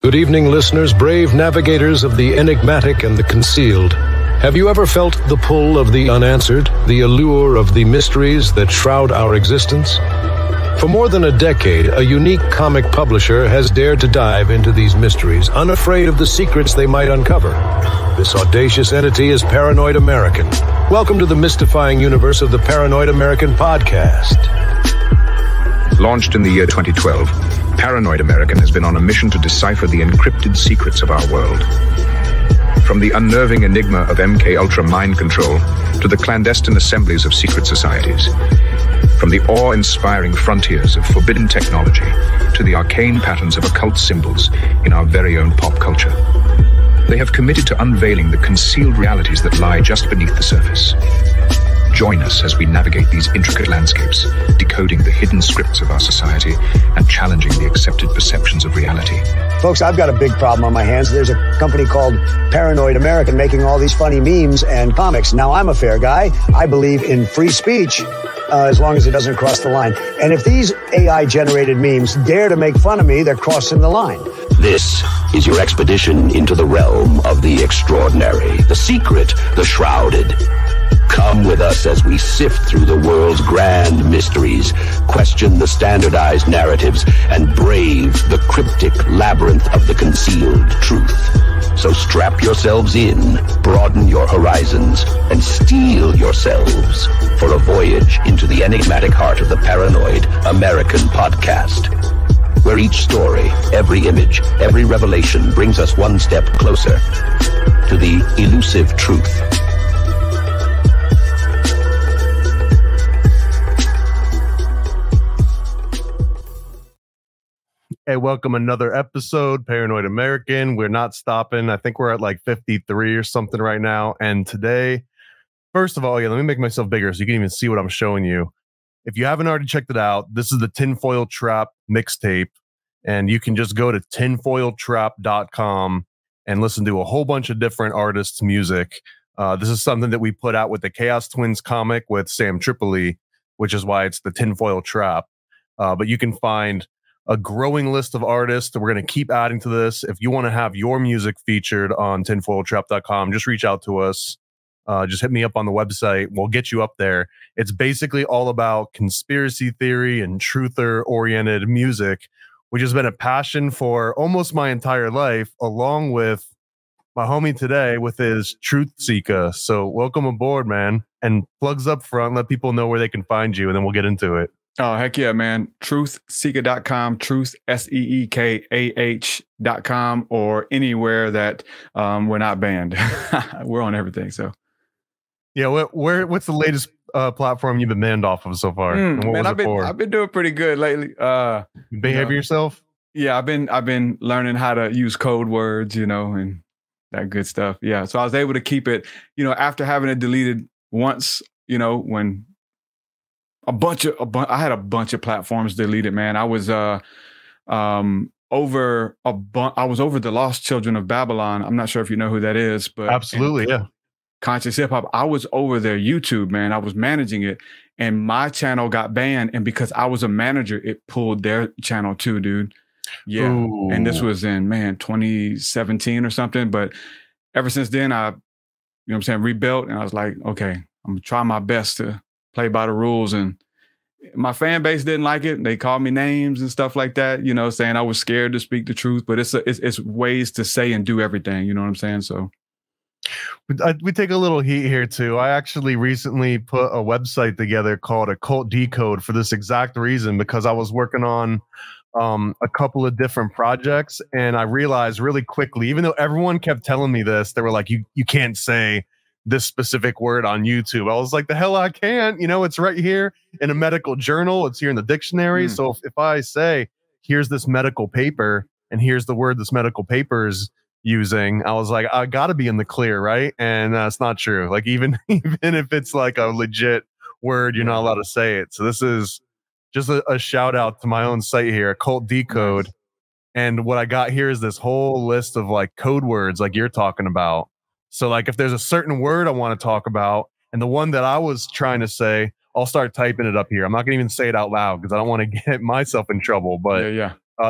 Good evening, listeners, brave navigators of the enigmatic and the concealed. Have you ever felt the pull of the unanswered, the allure of the mysteries that shroud our existence? For more than a decade, a unique comic publisher has dared to dive into these mysteries, unafraid of the secrets they might uncover. This audacious entity is Paranoid American. Welcome to the mystifying universe of the Paranoid American podcast. Launched in the year 2012, Paranoid American has been on a mission to decipher the encrypted secrets of our world. From the unnerving enigma of MK Ultra mind control to the clandestine assemblies of secret societies. From the awe-inspiring frontiers of forbidden technology to the arcane patterns of occult symbols in our very own pop culture. They have committed to unveiling the concealed realities that lie just beneath the surface. Join us as we navigate these intricate landscapes, decoding the hidden scripts of our society and challenging the accepted perceptions of reality. Folks, I've got a big problem on my hands. There's a company called Paranoid American making all these funny memes and comics. Now, I'm a fair guy. I believe in free speech as long as it doesn't cross the line. And if these AI-generated memes dare to make fun of me, they're crossing the line. This is your expedition into the realm of the extraordinary, the secret, the shrouded. Come with us as we sift through the world's grand mysteries, question the standardized narratives, and brave the cryptic labyrinth of the concealed truth. So strap yourselves in, broaden your horizons, and steel yourselves for a voyage into the enigmatic heart of the Paranoid American podcast, where each story, every image, every revelation brings us one step closer to the elusive truth. Hey, welcome another episode, Paranoid American. We're not stopping. I think we're at like 53 or something right now. And today, first of all, let me make myself bigger so you can even see what I'm showing you. If you haven't already checked it out, this is the Tinfoil Trap mixtape. And you can just go to tinfoiltrap.com and listen to a whole bunch of different artists' music. This is something that we put out with the Chaos Twins comic with Sam Tripoli, which is why it's the Tinfoil Trap. But you can find a growing list of artists that we're going to keep adding to this. If you want to have your music featured on tinfoiltrap.com, just reach out to us. Just hit me up on the website. We'll get you up there. It's basically all about conspiracy theory and truther-oriented music, which has been a passion for almost my entire life, along with my homie today with his TruthSeekah. So welcome aboard, man. And plugs up front, let people know where they can find you, and then we'll get into it. Oh, heck yeah, man. TruthSeekah.com, Truth, SEEKAH.com, or anywhere that we're not banned. We're on everything, so. Yeah, what's the latest platform you've been banned off of so far? And what man, was it for? I've been doing pretty good lately. You behave yourself? Yeah, I've been learning how to use code words, and that good stuff. Yeah, so I was able to keep it, after having it deleted once, when I had a bunch of platforms deleted, man. I was over the Lost Children of Babylon. I'm not sure if you know who that is, but absolutely, yeah. Conscious Hip Hop. I was over their YouTube, man. I was managing it, and my channel got banned. And because I was a manager, it pulled their channel too, dude. Yeah, Ooh. And this was in 2017 or something. But ever since then, I, rebuilt, and I was like, okay, I'm gonna try my best to play by the rules. And my fan base didn't like it. They called me names and stuff like that, saying I was scared to speak the truth. But it's ways to say and do everything. You know what I'm saying? So we take a little heat here too. I actually recently put a website together called a CultDecode for this exact reason, because I was working on a couple of different projects, and I realized really quickly, even though everyone kept telling me this, they were like, you can't say this specific word on YouTube. I was like, the hell I can't, it's right here in a medical journal. It's here in the dictionary. So if I say, here's this medical paper and here's the word this medical paper is using, I was like, I gotta be in the clear, right? And that's not true. Like even if it's like a legit word, you're not allowed to say it. So this is just a shout out to my own site here, CultDecode. Nice. And what I got here is this whole list of like code words like you're talking about. So like if there's a certain word I want to talk about, and the one that I was trying to say, I'll start typing it up here. I'm not gonna even say it out loud because I don't want to get myself in trouble. But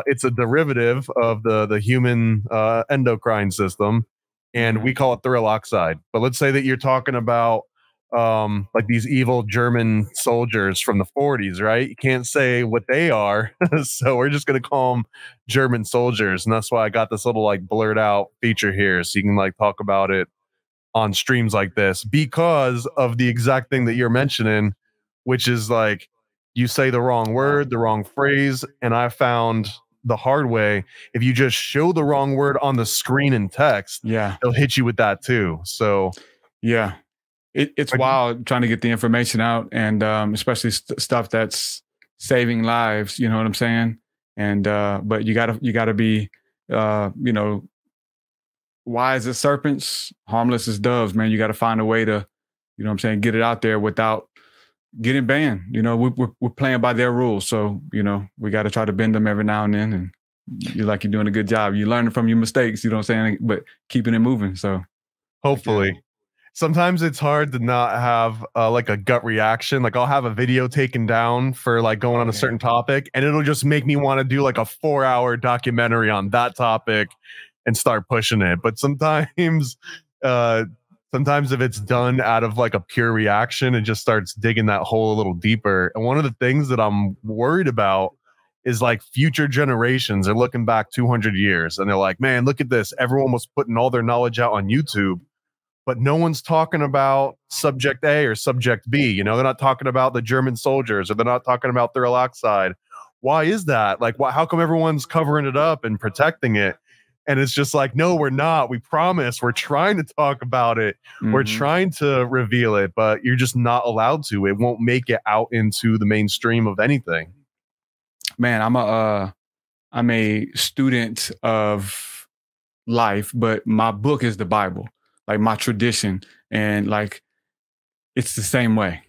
It's a derivative of the human endocrine system, and we call it thrill oxide. But let's say that you're talking about like these evil German soldiers from the 40s, right? You can't say what they are, so we're just gonna call them German soldiers, and that's why I got this little like blurred out feature here, so you can like talk about it on streams like this, because of the exact thing that you're mentioning, which is like you say the wrong word, the wrong phrase, and I found the hard way, if you just show the wrong word on the screen in text, they'll hit you with that too. So yeah, it's wild trying to get the information out, and especially stuff that's saving lives. You know what I'm saying? And but you gotta be wise as serpents, harmless as doves, man. You got to find a way to, you know what I'm saying, get it out there without getting banned. You know, we're playing by their rules. So, you know, we got to try to bend them every now and then. And you're doing a good job. You're learning from your mistakes, you know what I'm saying? But keeping it moving. So hopefully. Sometimes it's hard to not have like a gut reaction. Like I'll have a video taken down for like going on a certain topic, and it'll just make me want to do like a 4-hour documentary on that topic and start pushing it. But sometimes if it's done out of like a pure reaction, it just starts digging that hole a little deeper. And one of the things that I'm worried about is like future generations are looking back 200 years and they're like, man, look at this. Everyone was putting all their knowledge out on YouTube, but no one's talking about subject A or subject B. You know, they're not talking about the German soldiers, or they're not talking about thrill oxide. Why is that? Like, how come everyone's covering it up and protecting it? And it's just like, no, we're not. We promise. We're trying to talk about it. We're trying to reveal it, but you're just not allowed to. It won't make it out into the mainstream of anything. Man, I'm a student of life, but my book is the Bible, like my tradition. And like, it's the same way.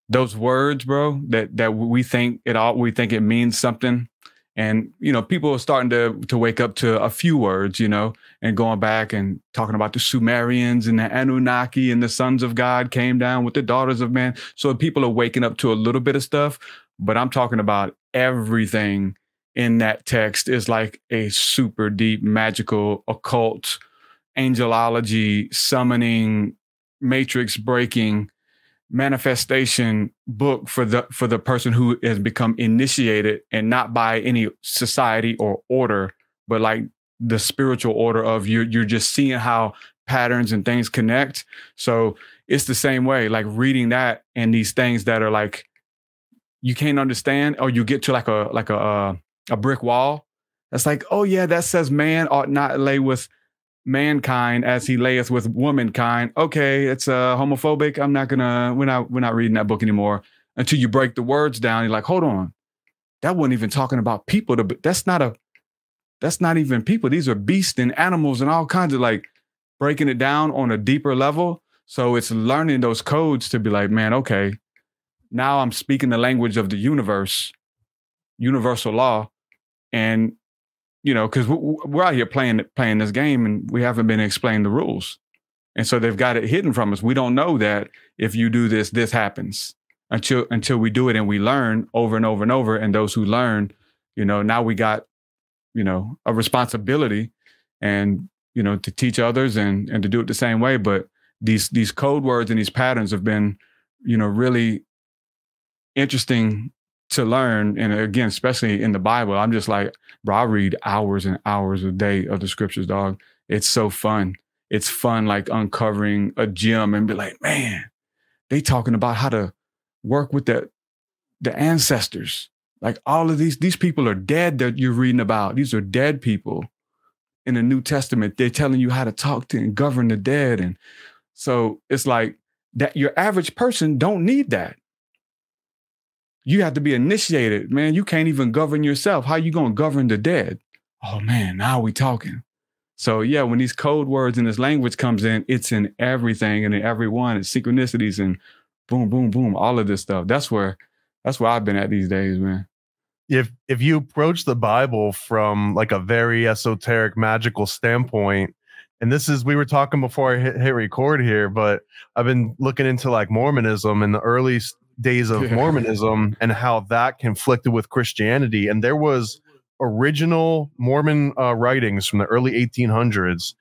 Those words, bro, that we think it means something. And, you know, people are starting to wake up to a few words, you know, and going back and talking about the Sumerians and the Anunnaki and the sons of God came down with the daughters of man. So people are waking up to a little bit of stuff, but I'm talking about everything in that text is like a super deep, magical, occult, angelology, summoning, matrix breaking, manifestation book for the person who has become initiated, and not by any society or order, but like the spiritual order of you're just seeing how patterns and things connect. So it's the same way, like reading that and these things that are like you can't understand, or you get to like a brick wall. That's like, oh yeah, that says man ought not lay with mankind as he layeth with womankind. Okay, it's homophobic. We're not reading that book anymore. Until you break the words down, you're like, hold on, that wasn't even talking about people. That's not even people. These are beasts and animals and all kinds of, like, breaking it down on a deeper level. So it's learning those codes to be like, man, okay, now I'm speaking the language of the universe, universal law. And you know, because we're out here playing this game, and we haven't been explained the rules. And so they've got it hidden from us. We don't know that if you do this, this happens until we do it and we learn over and over and over. And those who learn, you know, now we got, you know, a responsibility and, you know, to teach others and to do it the same way. But these code words and these patterns have been, you know, really interesting to learn. And again, especially in the Bible, I'm just like, bro, I read hours and hours a day of the scriptures, dog. It's so fun. It's fun, like uncovering a gem and be like, man, they talking about how to work with the ancestors. Like all of these people are dead that you're reading about. These are dead people in the New Testament. They're telling you how to talk to and govern the dead. And so it's like that your average person don't need that. You have to be initiated, man. You can't even govern yourself. How you going to govern the dead? Oh man, now we talking. So yeah, when these code words and this language comes in, it's in everything and in everyone. It's synchronicities and boom, boom, boom, all of this stuff. That's where I've been at these days, man. If you approach the Bible from like a very esoteric, magical standpoint, and this is, we were talking before I hit record here, but I've been looking into like Mormonism in the early days of Mormonism and how that conflicted with Christianity. And there was original Mormon writings from the early 1800s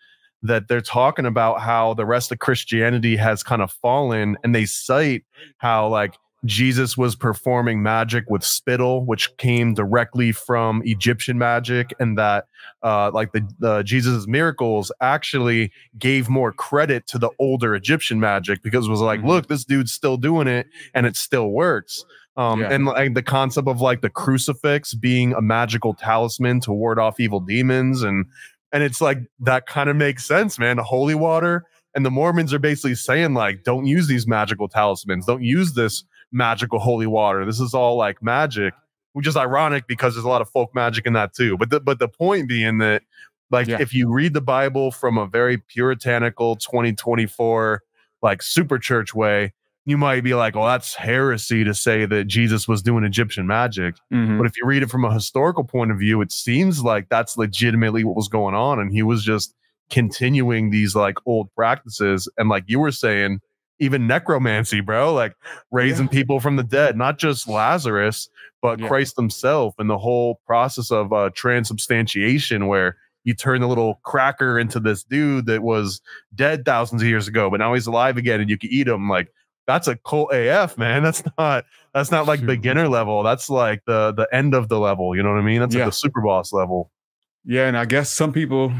that they're talking about how the rest of Christianity has kind of fallen, and they cite how like Jesus was performing magic with spittle, which came directly from Egyptian magic, and that like the Jesus' miracles actually gave more credit to the older Egyptian magic because it was like, look, this dude's still doing it and it still works. And like the concept of like the crucifix being a magical talisman to ward off evil demons, and it's like that kind of makes sense, man. Holy water, and the Mormons are basically saying like, don't use these magical talismans, don't use this magical holy water. This is all like magic, which is ironic because there's a lot of folk magic in that too. But the point being that like if you read the Bible from a very puritanical 2024 like super church way, you might be like, oh, that's heresy to say that Jesus was doing Egyptian magic. But if you read it from a historical point of view, it seems like that's legitimately what was going on. And he was just continuing these like old practices. And like you were saying, even necromancy, bro, like raising people from the dead, not just Lazarus, but Christ himself, and the whole process of transubstantiation, where you turn the little cracker into this dude that was dead thousands of years ago, but now he's alive again and you can eat him. Like, that's a cult AF, man. That's not like beginner level. That's like the end of the level. You know what I mean? That's like the super boss level. Yeah. And I guess some people,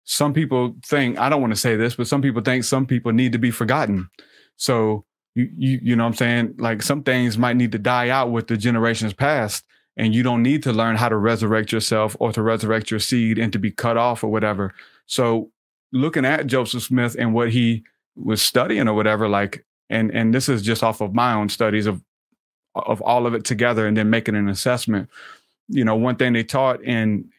some people think, I don't want to say this, but some people think some people need to be forgotten. So you know what I'm saying? Like some things might need to die out with the generations past, and you don't need to learn how to resurrect yourself or to resurrect your seed and to be cut off or whatever. So looking at Joseph Smith and what he was studying or whatever, like, and this is just off of my own studies of all of it together and then making an assessment. One thing they taught in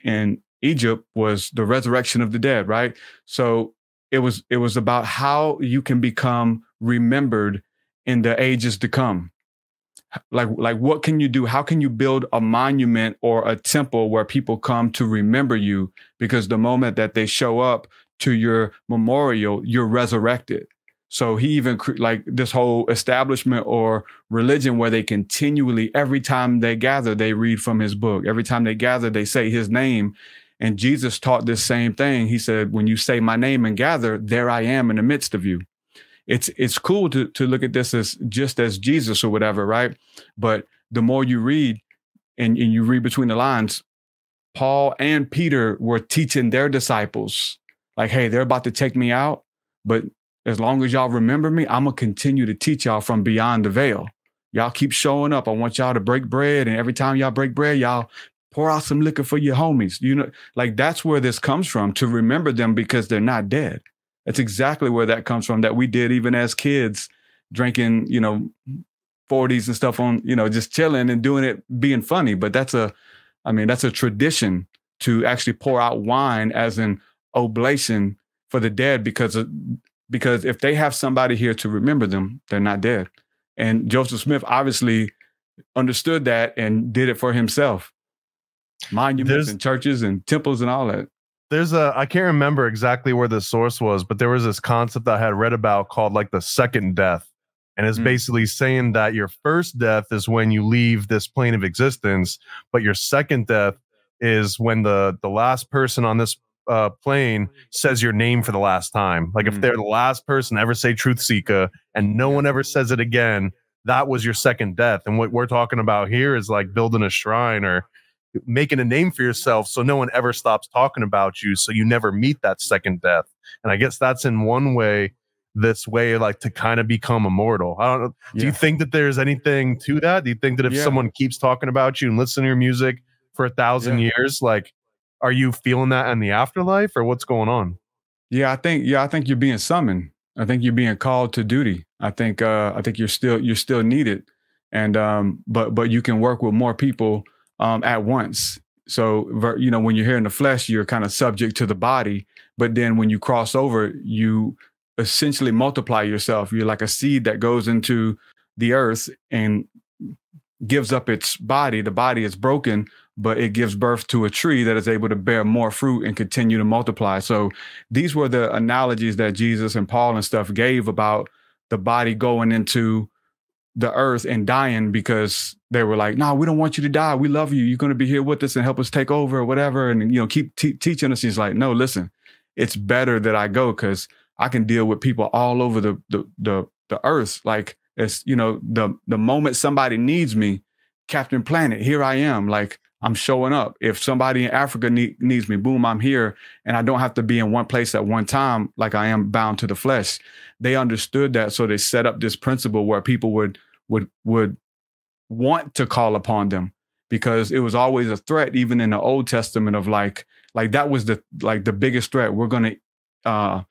Egypt was the resurrection of the dead, right? So it was about how you can become remembered in the ages to come. Like what can you do? How can you build a monument or a temple where people come to remember you? Because the moment that they show up to your memorial, you're resurrected. So he even like this whole establishment or religion where they continually, every time they gather, they read from his book. Every time they gather, they say his name. And Jesus taught this same thing. He said, when you say my name and gather, there I am in the midst of you. It's cool to look at this as just as Jesus or whatever, right? But the more you read and you read between the lines, Paul and Peter were teaching their disciples like, hey, they're about to take me out, but as long as y'all remember me, I'm going to continue to teach y'all from beyond the veil. Y'all keep showing up. I want y'all to break bread. And every time y'all break bread, y'all pour out some liquor for your homies. Like that's where this comes from, to remember them because they're not dead. That's exactly where that comes from, that we did even as kids, drinking, 40s and stuff on, just chilling and doing it, being funny. But that's a tradition to actually pour out wine as an oblation for the dead because if they have somebody here to remember them, they're not dead. And Joseph Smith obviously understood that and did it for himself. Monuments and churches and temples and all that. I can't remember exactly where the source was, but there was this concept I had read about called like the second death. And it's basically saying that your first death is when you leave this plane of existence, but your second death is when the last person on this plane says your name for the last time. Like if they're the last person to ever say TruthSeekah and no one ever says it again, that was your second death. And what we're talking about here is like building a shrine or making a name for yourself so no one ever stops talking about you, so you never meet that second death. And I guess that's in one way this way like to kind of become immortal. I don't know. Do you think that there's anything to that? Do you think that if someone keeps talking about you and listening to your music for 1,000 years, like are you feeling that in the afterlife or what's going on? I think you're being summoned. I think you're being called to duty. I think you're still needed. And but you can work with more people at once. So, when you're here in the flesh, you're kind of subject to the body. But then when you cross over, you essentially multiply yourself. You're like a seed that goes into the earth and gives up its body. The body is broken, but it gives birth to a tree that is able to bear more fruit and continue to multiply. So these were the analogies that Jesus and Paul and stuff gave about the body going into the earth and dying because they were like, no, we don't want you to die. We love you. You're going to be here with us and help us take over or whatever. And, you know, keep teaching us. He's like, no, listen, it's better that I go because I can deal with people all over the earth. Like, it's, you know, the moment somebody needs me, Captain Planet, here I am. Like, I'm showing up. If somebody in Africa needs me, boom, I'm here. And I don't have to be in one place at one time like I am bound to the flesh. They understood that. So they set up this principle where people would want to call upon them because it was always a threat, even in the Old Testament, of like that was the biggest threat. We're going to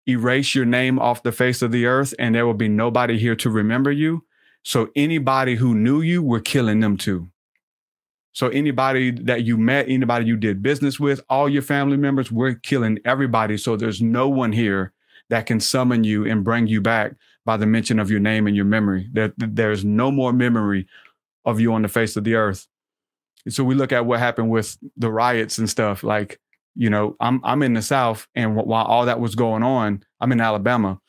erase your name off the face of the earth and there will be nobody here to remember you. So anybody who knew you, we're killing them too. So anybody that you met, anybody you did business with, all your family members, we're killing everybody. So there's no one here that can summon you and bring you back by the mention of your name and your memory. There's no more memory of you on the face of the earth. So we look at what happened with the riots and stuff. Like, you know, I'm in the South, and while all that was going on, I'm in Alabama.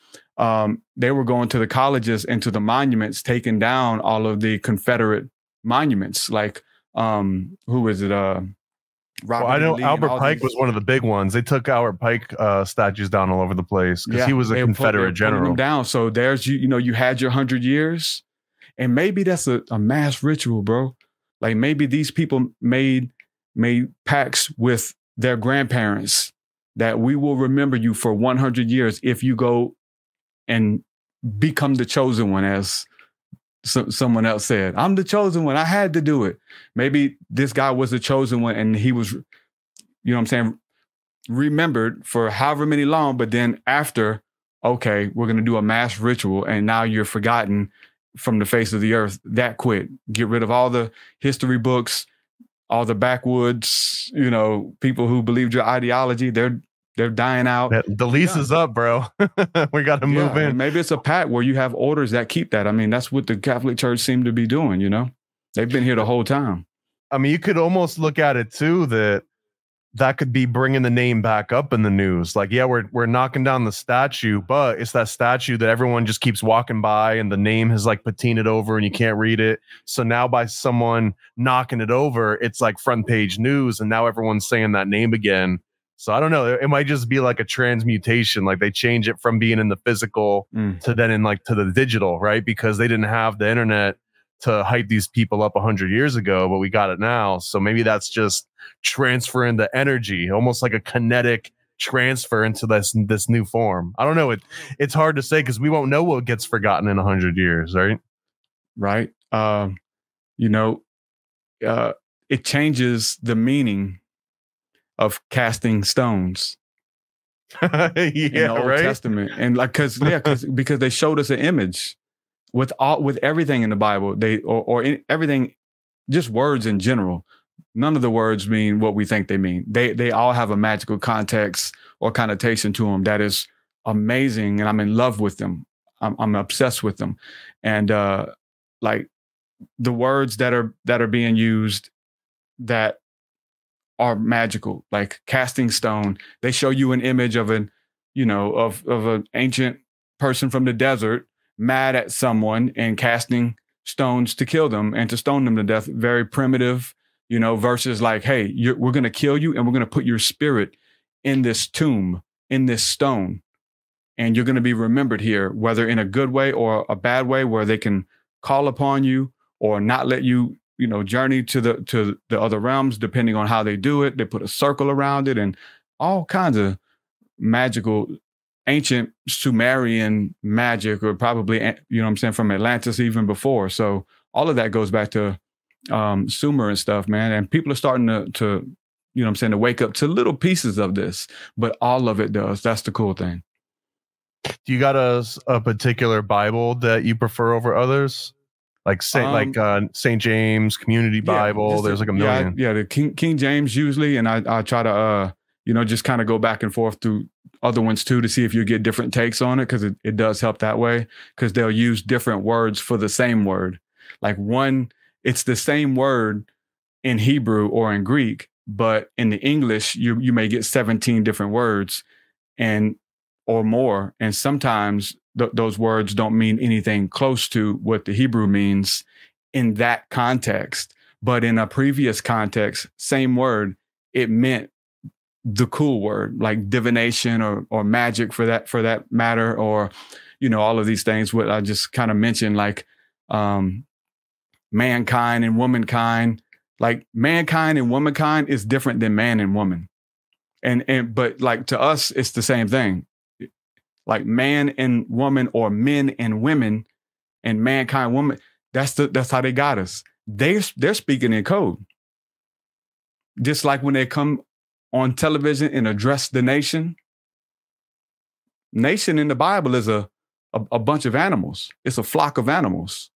They were going to the colleges and to the monuments, taking down all of the Confederate monuments. Like, who is it? Well, I know Albert Pike was one of the big ones. They took Albert Pike statues down all over the place because he was a Confederate general. Them down. So there's you had your 100 years, and maybe that's a mass ritual, bro. Like maybe these people made pacts with their grandparents that we will remember you for 100 years if you go and become the chosen one, as someone else said. I'm the chosen one. I had to do it. Maybe this guy was the chosen one and he was, you know what I'm saying, remembered for however many long, but then after, okay, we're going to do a mass ritual and now you're forgotten from the face of the earth that quick. Get rid of all the history books, all the backwoods, you know, people who believed your ideology, they're dying out. The lease is up, bro. We got to move in. Maybe it's a pact where you have orders that keep that. I mean, that's what the Catholic Church seemed to be doing, you know? They've been here the whole time. I mean, you could almost look at it too, that could be bringing the name back up in the news. Like, yeah, we're knocking down the statue, but it's that statue that everyone just keeps walking by and the name has like patinaed over and you can't read it. So now by someone knocking it over, it's like front page news and now everyone's saying that name again. So I don't know. It might just be like a transmutation. Like they change it from being in the physical to then in like to the digital, right? Because they didn't have the internet to hype these people up 100 years ago, but we got it now. So maybe that's just transferring the energy, almost like a kinetic transfer into this new form. I don't know. It's hard to say because we won't know what gets forgotten in 100 years, right? Right. You know, it changes the meaning of casting stones. Yeah, in the Old Testament. And like, because they showed us an image with everything in the Bible, everything, just words in general. None of the words mean what we think they mean. They all have a magical context or connotation to them that is amazing. And I'm in love with them. I'm obsessed with them. And like the words that are being used that are magical, like casting stone. They show you an image of an ancient person from the desert mad at someone and casting stones to kill them and to stone them to death. Very primitive, you know, versus like, hey, we're going to kill you and we're going to put your spirit in this tomb, in this stone. And you're going to be remembered here, whether in a good way or a bad way, where they can call upon you or not let you, you know, journey to the other realms, depending on how they do it. They put a circle around it and all kinds of magical, ancient Sumerian magic, or probably, you know what I'm saying, from Atlantis even before. So all of that goes back to Sumer and stuff, man. And people are starting to, you know what I'm saying, to wake up to little pieces of this, but all of it does. That's the cool thing. Do you got a particular Bible that you prefer over others? Like St. James Community Bible. There's like a million. Yeah, the King James usually, and I try to just kind of go back and forth through other ones too to see if you get different takes on it, because it does help that way, because they'll use different words for the same word. Like one, it's the same word in Hebrew or in Greek, but in the English you may get 17 different words or more, and sometimes those words don't mean anything close to what the Hebrew means in that context. But in a previous context, same word, it meant the cool word, like divination or magic for that matter, or, all of these things, what I just kind of mentioned, like mankind and womankind. Like mankind and womankind is different than man and woman. But like to us, it's the same thing. Like man and woman, or men and women, and mankind, woman. That's how they got us. They're speaking in code. Just like when they come on television and address the nation. Nation in the Bible is a bunch of animals. It's a flock of animals.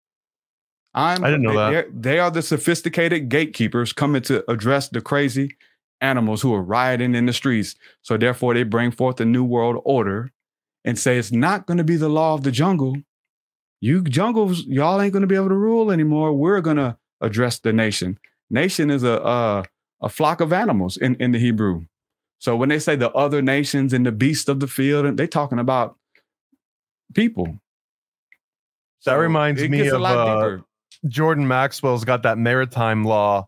I didn't know that. They are the sophisticated gatekeepers coming to address the crazy animals who are rioting in the streets. So therefore, they bring forth a new world order and say it's not going to be the law of the jungle. You jungles, y'all ain't going to be able to rule anymore. We're going to address the nation. Nation is a flock of animals in the Hebrew. So when they say the other nations and the beasts of the field, they're talking about people. So that reminds me of Jordan Maxwell's got that maritime law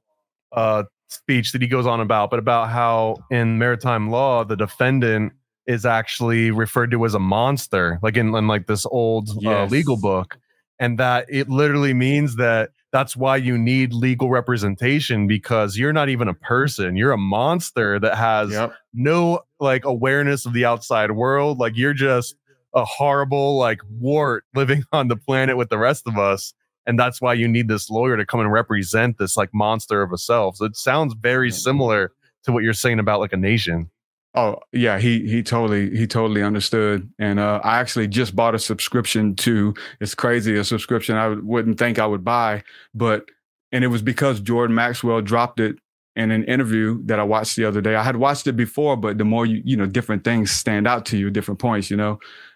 speech that he goes on about how in maritime law, the defendant is actually referred to as a monster, like in like this old legal book. And that it literally means that's why you need legal representation, because you're not even a person. You're a monster that has no like awareness of the outside world. Like you're just a horrible like wart living on the planet with the rest of us. And that's why you need this lawyer to come and represent this like monster of a self. So it sounds very similar to what you're saying about like a nation. Oh yeah, he totally understood. And I actually just bought a subscription to, it's crazy, a subscription I wouldn't think I would buy, and it was because Jordan Maxwell dropped it in an interview that I watched the other day. I had watched it before, but the more different things stand out to you, different points,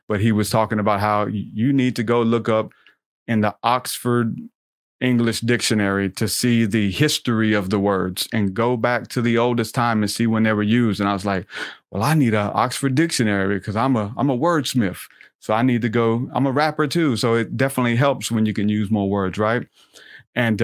but he was talking about how you need to go look up in the Oxford English Dictionary to see the history of the words and go back to the oldest time and see when they were used. And I was like, well, I need an Oxford Dictionary because I'm a wordsmith. So I need to go, I'm a rapper too. So it definitely helps when you can use more words, right? And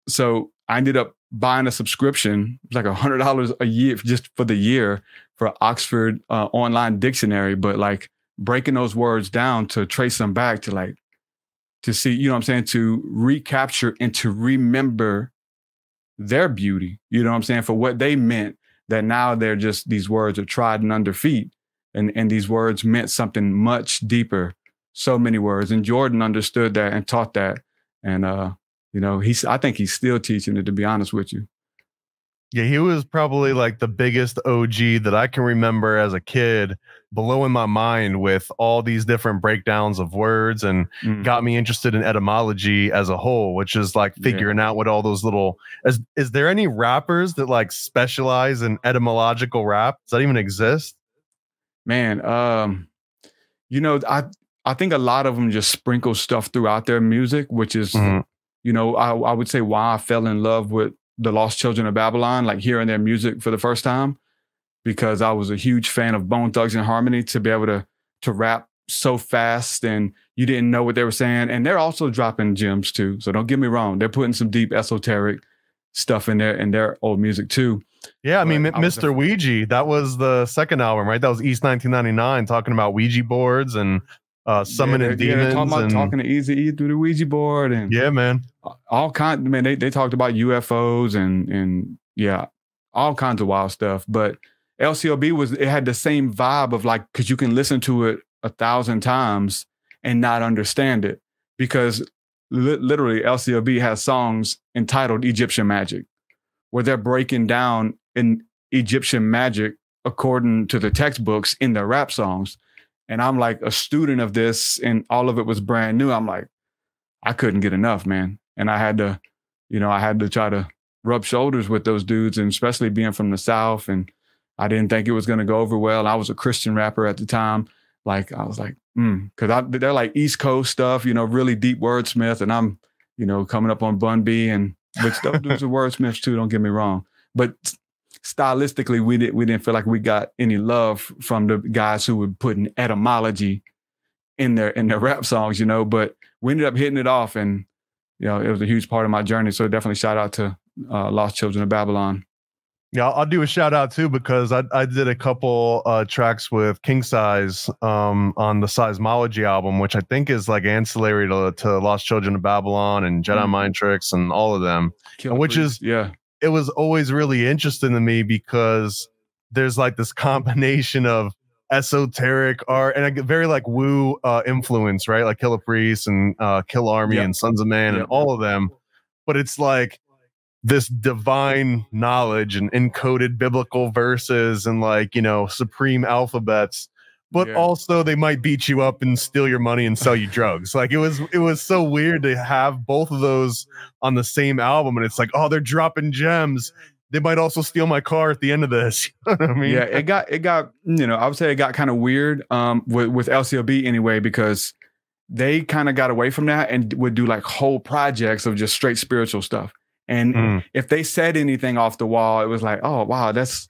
so I ended up buying a subscription. It was like $100 a year just for the year for Oxford online dictionary, but like breaking those words down to trace them back to see, to recapture and to remember their beauty, for what they meant, that now they're just, these words are trodden under feet. And these words meant something much deeper, so many words. And Jordan understood that and taught that. And, I think he's still teaching it, to be honest with you. Yeah, he was probably like the biggest OG that I can remember as a kid, blowing my mind with all these different breakdowns of words, and got me interested in etymology as a whole, which is like figuring out what all those little, is there any rappers that like specialize in etymological rap? Does that even exist? Man, I think a lot of them just sprinkle stuff throughout their music, which is, I would say why I fell in love with the Lost Children of Babylon, like hearing their music for the first time, because I was a huge fan of Bone Thugs and Harmony, to be able to rap so fast and you didn't know what they were saying. And they're also dropping gems too. So don't get me wrong. They're putting some deep esoteric stuff in their old music too. Yeah, I mean, Mr. Ouija, that was the second album, right? That was East 1999, talking about Ouija boards and summoning demons. Talking to Easy-E through the Ouija board. And yeah, man. All kinds, man, they talked about UFOs and all kinds of wild stuff. But LCOB it had the same vibe of like, because you can listen to it 1,000 times and not understand it, because literally LCOB has songs entitled Egyptian Magic, where they're breaking down in Egyptian magic according to the textbooks in their rap songs. And I'm like a student of this, and all of it was brand new. I'm like, I couldn't get enough, man. And I had to try to rub shoulders with those dudes, and especially being from the South. And I didn't think it was going to go over well. I was a Christian rapper at the time. Like, I was like, because they're like East Coast stuff, really deep wordsmith. And I'm, coming up on Bun B, and which those dudes are wordsmiths too, don't get me wrong. But stylistically, we didn't feel like we got any love from the guys who were putting etymology in their rap songs, you know, but we ended up hitting it off, and, you know, it was a huge part of my journey. So definitely shout out to Lost Children of Babylon. Yeah, I'll do a shout out too, because I did a couple tracks with KingSize on the Seismology album, which I think is like ancillary to Lost Children of Babylon and Jedi Mind Tricks and all of them. And which is, it was always really interesting to me, because there's like this combination of esoteric art and a very like woo influence, right? Like Killer Priest and Kill Army and Sons of Man and all of them. But it's like this divine knowledge and encoded biblical verses and like, you know, supreme alphabets, but also they might beat you up and steal your money and sell you drugs. Like it was so weird to have both of those on the same album. And it's like, oh, they're dropping gems. They might also steal my car at the end of this. You know what I mean? Yeah, it got, you know, I would say it got kind of weird with LCLB anyway, because they kind of got away from that and would do like whole projects of just straight spiritual stuff. And if they said anything off the wall, it was like, oh, wow, that's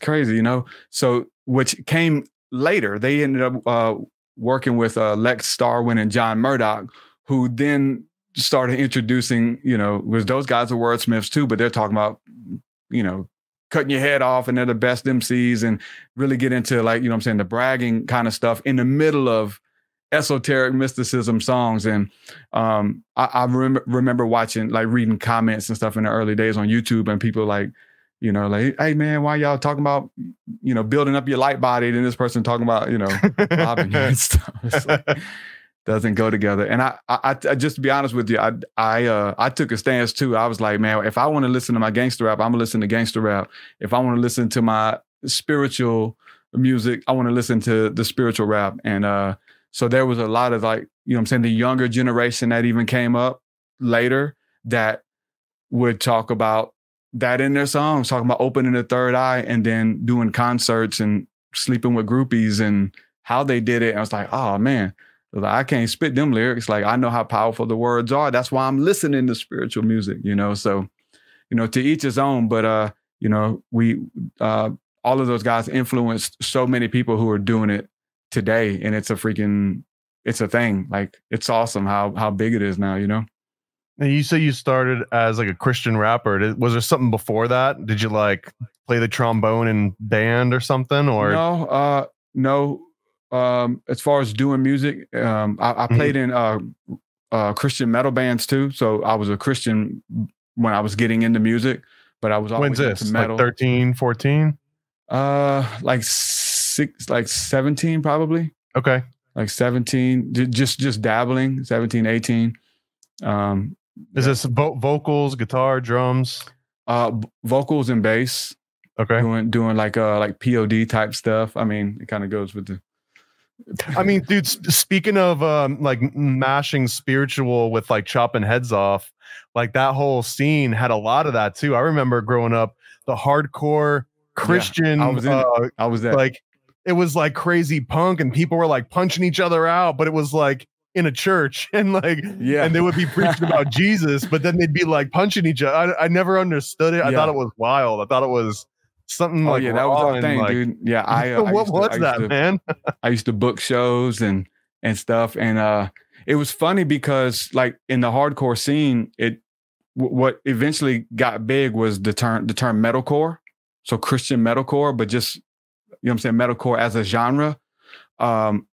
crazy, you know? So, which came later, they ended up working with Lex Starwin and John Murdoch, who then started introducing, you know, was those guys are wordsmiths too, but they're talking about, you know, cutting your head off and they're the best MCs, and really get into like, you know what I'm saying, the bragging kind of stuff in the middle of esoteric mysticism songs. And I remember watching, like reading comments and stuff in the early days on YouTube, and people like, you know, like, hey man, why y'all talking about, you know, building up your light body, and this person talking about, you know, robbing you and stuff. It's like, doesn't go together. And I just to be honest with you, I took a stance too. I was like, man, if I want to listen to my gangster rap, I'm gonna listen to gangster rap. If I want to listen to my spiritual music, I want to listen to the spiritual rap. And so there was a lot of like, you know what I'm saying, the younger generation that even came up later that would talk about that in their songs, talking about opening the third eye and then doing concerts and sleeping with groupies and how they did it. And I was like, oh man, I can't spit them lyrics. Like, I know how powerful the words are. That's why I'm listening to spiritual music, you know? So, you know, to each his own, but, you know, we, all of those guys influenced so many people who are doing it today. And it's a thing. Like, it's awesome how big it is now, you know? And you say you started as like a Christian rapper. Was there something before that? Did you like play the trombone in band or something? Or no. As far as doing music, I played in Christian metal bands too. So I was a Christian when I was getting into music, but I was always into metal. Like 13, 14? Like 17 probably. Okay. Like 17, just dabbling, 17, 18. Is this vocals, guitar, drums? Vocals and bass. Okay. Doing like POD type stuff. I mean, it kind of goes with the. I mean, dude, speaking of like mashing spiritual with like chopping heads off, like that whole scene had a lot of that too. I remember growing up, the hardcore Christian, I was there. Like, it was like crazy punk and people were like punching each other out, but it was like in a church and like, and they would be preaching about Jesus, but then they'd be like punching each other. I never understood it. I thought it was wild. I thought it was something like, that was our thing, like, dude. Yeah. What was that, man? I used to book shows and stuff. And it was funny because like in the hardcore scene, what eventually got big was the term metalcore. So Christian metalcore, but just, you know what I'm saying, metalcore as a genre. And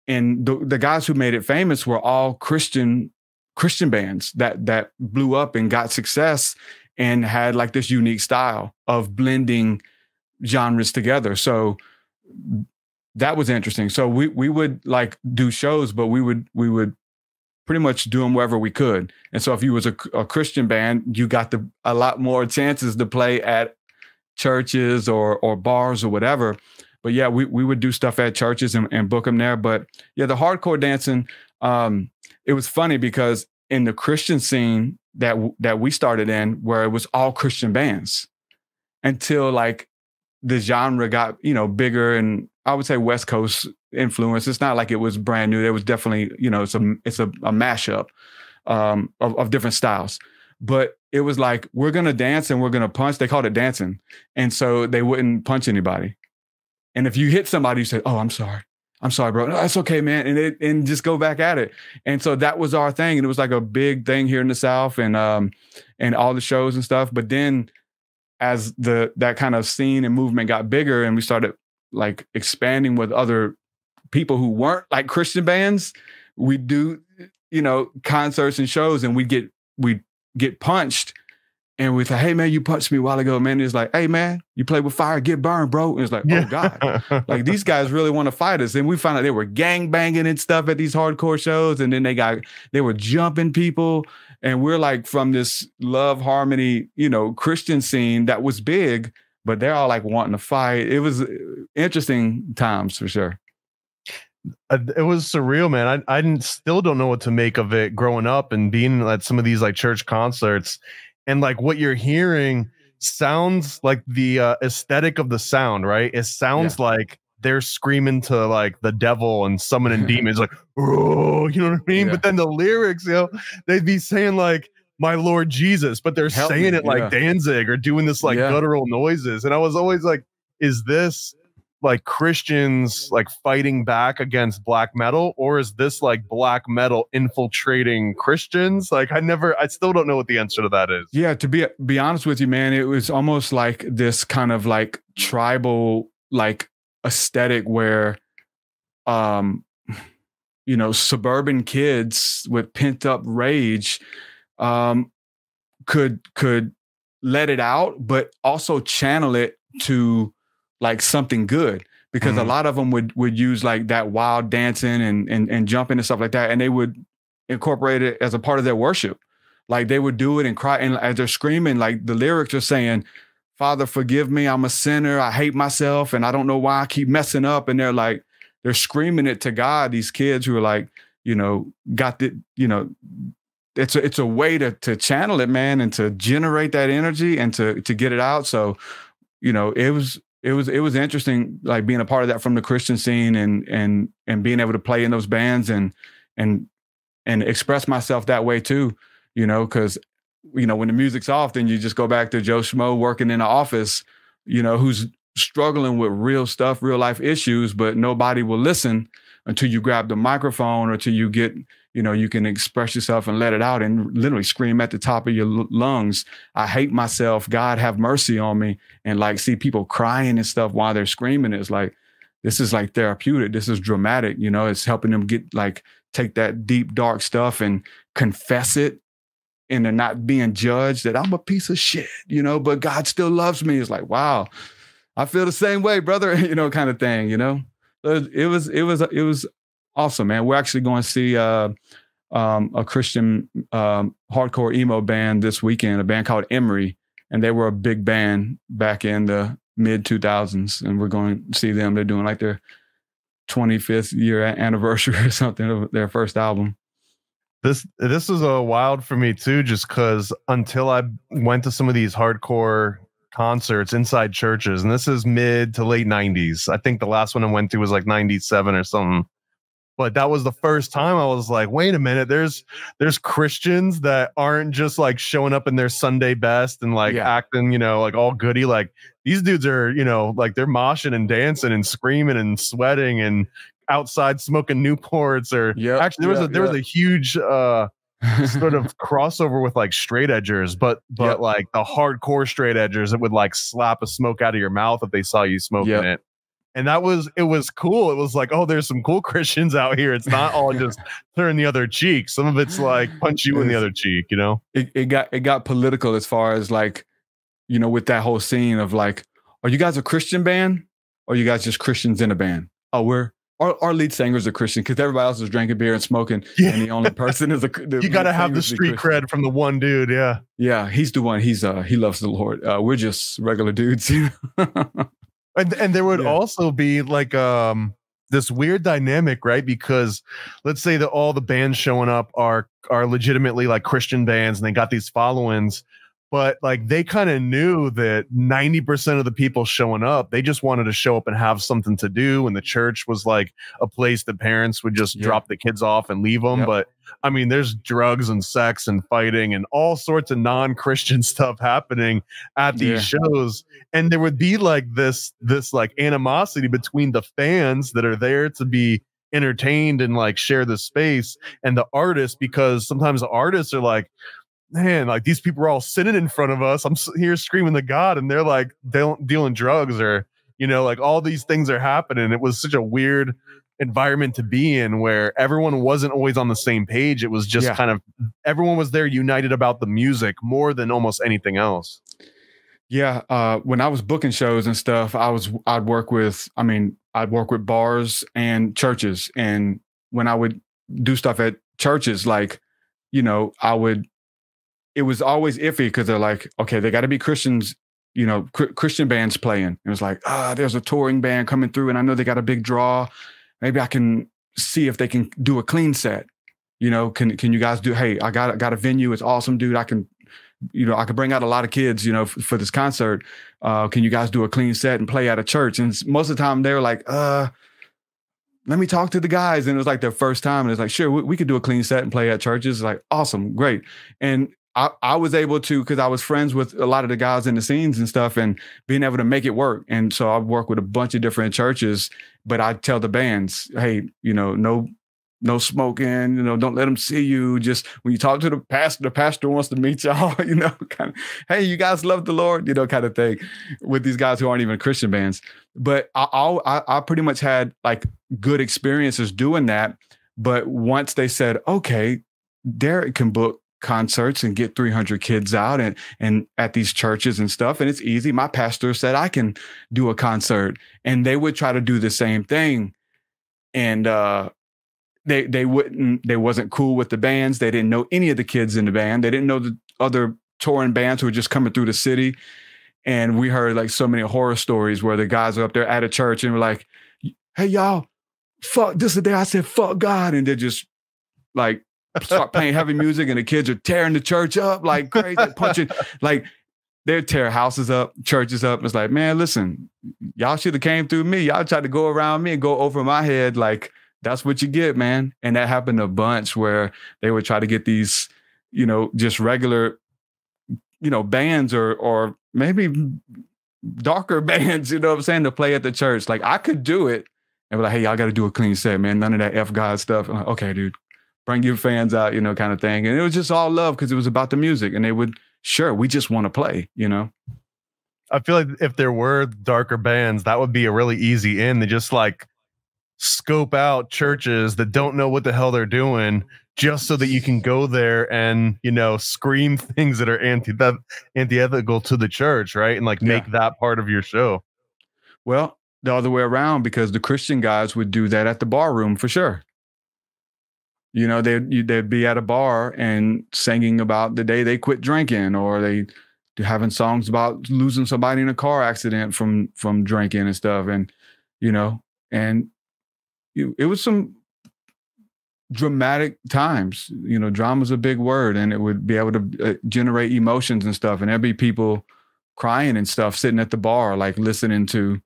the guys who made it famous were all Christian bands that blew up and got success and had like this unique style of blending genres together. So that was interesting. So we would like do shows, but we would pretty much do them wherever we could. And so if you was a Christian band, you got a lot more chances to play at churches or bars or whatever. But yeah, we would do stuff at churches and book them there. But yeah, the hardcore dancing, it was funny because in the Christian scene that we started in, where it was all Christian bands, until like the genre got, you know, bigger, and I would say West Coast influence. It's not like it was brand new. There was definitely, you know, it's a mashup of different styles. But it was like, we're gonna dance and we're gonna punch. They called it dancing, and so they wouldn't punch anybody. And if you hit somebody, you say, "Oh, I'm sorry, I'm sorry, bro. No, that's okay, man. And just go back at it. And so that was our thing. And it was like a big thing here in the South and all the shows and stuff. But then as that kind of scene and movement got bigger and we started like expanding with other people who weren't like Christian bands, we do, you know, concerts and shows and we get punched. And we thought, hey, man, you punched me a while ago, man. It's like, hey, man, you play with fire, get burned, bro. And it's like, oh, God. Like, these guys really want to fight us. And we found out they were gang banging and stuff at these hardcore shows. And then they were jumping people. And we're like from this love, harmony, you know, Christian scene that was big, but they're all like wanting to fight. It was interesting times for sure. It was surreal, man. I still don't know what to make of it growing up and being at some of these like church concerts. And like what you're hearing sounds like the aesthetic of the sound, right? It sounds like they're screaming to like the devil and summoning demons, like, oh, you know what I mean? Yeah. But then the lyrics, you know, they'd be saying like, my Lord Jesus, but they're saying it like Danzig or doing this like guttural noises. And I was always like, is this like Christians like fighting back against black metal, or is this like black metal infiltrating Christians? Like I still don't know what the answer to that is. Yeah, to be honest with you, man, it was almost like this kind of like tribal like aesthetic where you know, suburban kids with pent up rage could let it out, but also channel it to like something good, because a lot of them would use like that wild dancing and jumping and stuff like that. And they would incorporate it as a part of their worship. Like they would do it and cry. And as they're screaming, like the lyrics are saying, Father, forgive me. I'm a sinner. I hate myself. And I don't know why I keep messing up. And they're screaming it to God. These kids who are like, you know, got the, you know, it's a way to channel it, man, and to generate that energy and to get it out. So, you know, it was interesting, like being a part of that from the Christian scene and being able to play in those bands and express myself that way too, you know, because, you know, when the music's off, then you just go back to Joe Schmo working in the office, you know, who's struggling with real stuff, real life issues, but nobody will listen until you grab the microphone or until you get, you know, you can express yourself and let it out and literally scream at the top of your lungs, I hate myself, God have mercy on me. And like see people crying and stuff while they're screaming. It's like, this is like therapeutic. This is dramatic. You know, it's helping them get like, take that deep, dark stuff and confess it. And they're not being judged that I'm a piece of shit, you know, but God still loves me. It's like, wow, I feel the same way, brother, you know, kind of thing, you know. So it was awesome, man. We're actually going to see a Christian hardcore emo band this weekend, a band called Emory, and they were a big band back in the mid 2000s, and we're going to see them. They're doing like their 25th year anniversary or something of their first album. This is a wild for me too, just because until I went to some of these hardcore concerts inside churches, and this is mid to late 90s. I think the last one I went to was like 97 or something. But that was the first time I was like, wait a minute, there's Christians that aren't just like showing up in their Sunday best and like acting, you know, like all goody. Like these dudes are, you know, like they're moshing and dancing and screaming and sweating and outside smoking Newports. Or actually there was a huge sort of crossover with like straight edgers, but like the hardcore straight edgers that would like slap a smoke out of your mouth if they saw you smoking it. And it was cool. It was like, oh, there's some cool Christians out here. It's not all just turn the other cheek. Some of it's like punch you in the other cheek, you know? It got political as far as like, you know, with that whole scene of like, are you guys a Christian band? Or are you guys just Christians in a band? Oh, our lead singer's a Christian because everybody else is drinking beer and smoking. Yeah. And the only person is you got to have the street cred from the one dude. Yeah. Yeah. He's the one. He loves the Lord. We're just regular dudes. And there would also be like this weird dynamic, right? Because let's say that all the bands showing up are legitimately like Christian bands and they got these followings, But like they kind of knew that 90% of the people showing up, they just wanted to show up and have something to do. And the church was like a place that parents would just drop the kids off and leave them. But I mean, there's drugs and sex and fighting and all sorts of non-Christian stuff happening at these shows. And there would be like this like animosity between the fans that are there to be entertained and like share the space and the artists, because sometimes the artists are like, man, like these people are all sitting in front of us. I'm here screaming to God, and they're like dealing drugs, or, you know, like all these things are happening. It was such a weird environment to be in where everyone wasn't always on the same page. It was just kind of everyone was there united about the music more than almost anything else. Yeah. When I was booking shows and stuff, I'd work with bars and churches. And when I would do stuff at churches, like, you know, it was always iffy because they're like, okay, they got to be Christians, you know, Christian bands playing. It was like, there's a touring band coming through and I know they got a big draw. Maybe I can see if they can do a clean set. You know, can you guys do, hey, I got a venue. It's awesome, dude. I can bring out a lot of kids, you know, for this concert. Can you guys do a clean set and play at a church? And most of the time they were like, let me talk to the guys. And it was like their first time. And it's like, sure, we could do a clean set and play at churches. Like, awesome, great. And I was able to, because I was friends with a lot of the guys in the scenes and stuff, and being able to make it work. And so I work with a bunch of different churches, but I tell the bands, hey, you know, no smoking, you know, don't let them see you. Just when you talk to the pastor wants to meet y'all, you know, kind of, hey, you guys love the Lord, you know, kind of thing, with these guys who aren't even Christian bands. But I pretty much had like good experiences doing that. But once they said, okay, Derek can book concerts and get 300 kids out and at these churches and stuff, and it's easy. My pastor said I can do a concert, and they would try to do the same thing. And they wasn't cool with the bands. They didn't know any of the kids in the band. They didn't know the other touring bands who were just coming through the city. And we heard like so many horror stories where the guys are up there at a church and were like, hey, y'all, fuck, this is the day I said, fuck God. And they're just like, start playing heavy music, and the kids are tearing the church up like crazy, punching, like they're tear houses up, churches up. It's like, man, listen, y'all should have came through me. Y'all tried to go around me and go over my head. Like, that's what you get, man. And that happened a bunch where they would try to get these, you know, just regular, you know, bands or maybe darker bands, you know what I'm saying, to play at the church. Like, I could do it and be like, hey, y'all got to do a clean set, man. None of that F God stuff. I'm like, okay, dude. Bring your fans out, you know, kind of thing. And it was just all love because it was about the music. And they would, sure, we just want to play, you know? I feel like if there were darker bands, that would be a really easy in. They just like scope out churches that don't know what the hell they're doing, just so that you can go there and, you know, scream things that are antithetical to the church, right? And like make that part of your show. Well, the other way around, because the Christian guys would do that at the bar room for sure. You know, they'd be at a bar and singing about the day they quit drinking, or they having songs about losing somebody in a car accident from drinking and stuff. And, you know, and it was some dramatic times. You know, drama's a big word, and it would be able to generate emotions and stuff. And there'd be people crying and stuff sitting at the bar, like listening to,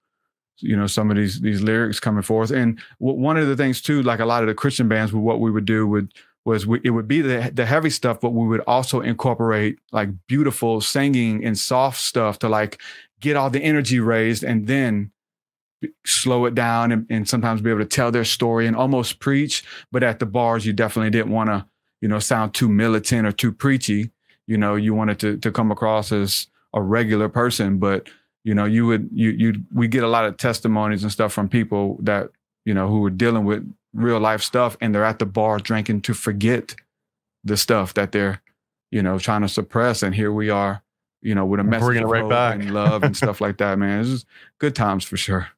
you know, some of these lyrics coming forth. And one of the things too, like a lot of the Christian bands, what we would do it would be the heavy stuff, but we would also incorporate like beautiful singing and soft stuff to like get all the energy raised, and then slow it down and sometimes be able to tell their story and almost preach. But at the bars, you definitely didn't want to, you know, sound too militant or too preachy. You know, you wanted to come across as a regular person, but you know, we get a lot of testimonies and stuff from people that, you know, who are dealing with real life stuff, and they're at the bar drinking to forget the stuff that they're, you know, trying to suppress. And here we are, you know, with a message of hope and love and stuff like that, man. It's just good times for sure.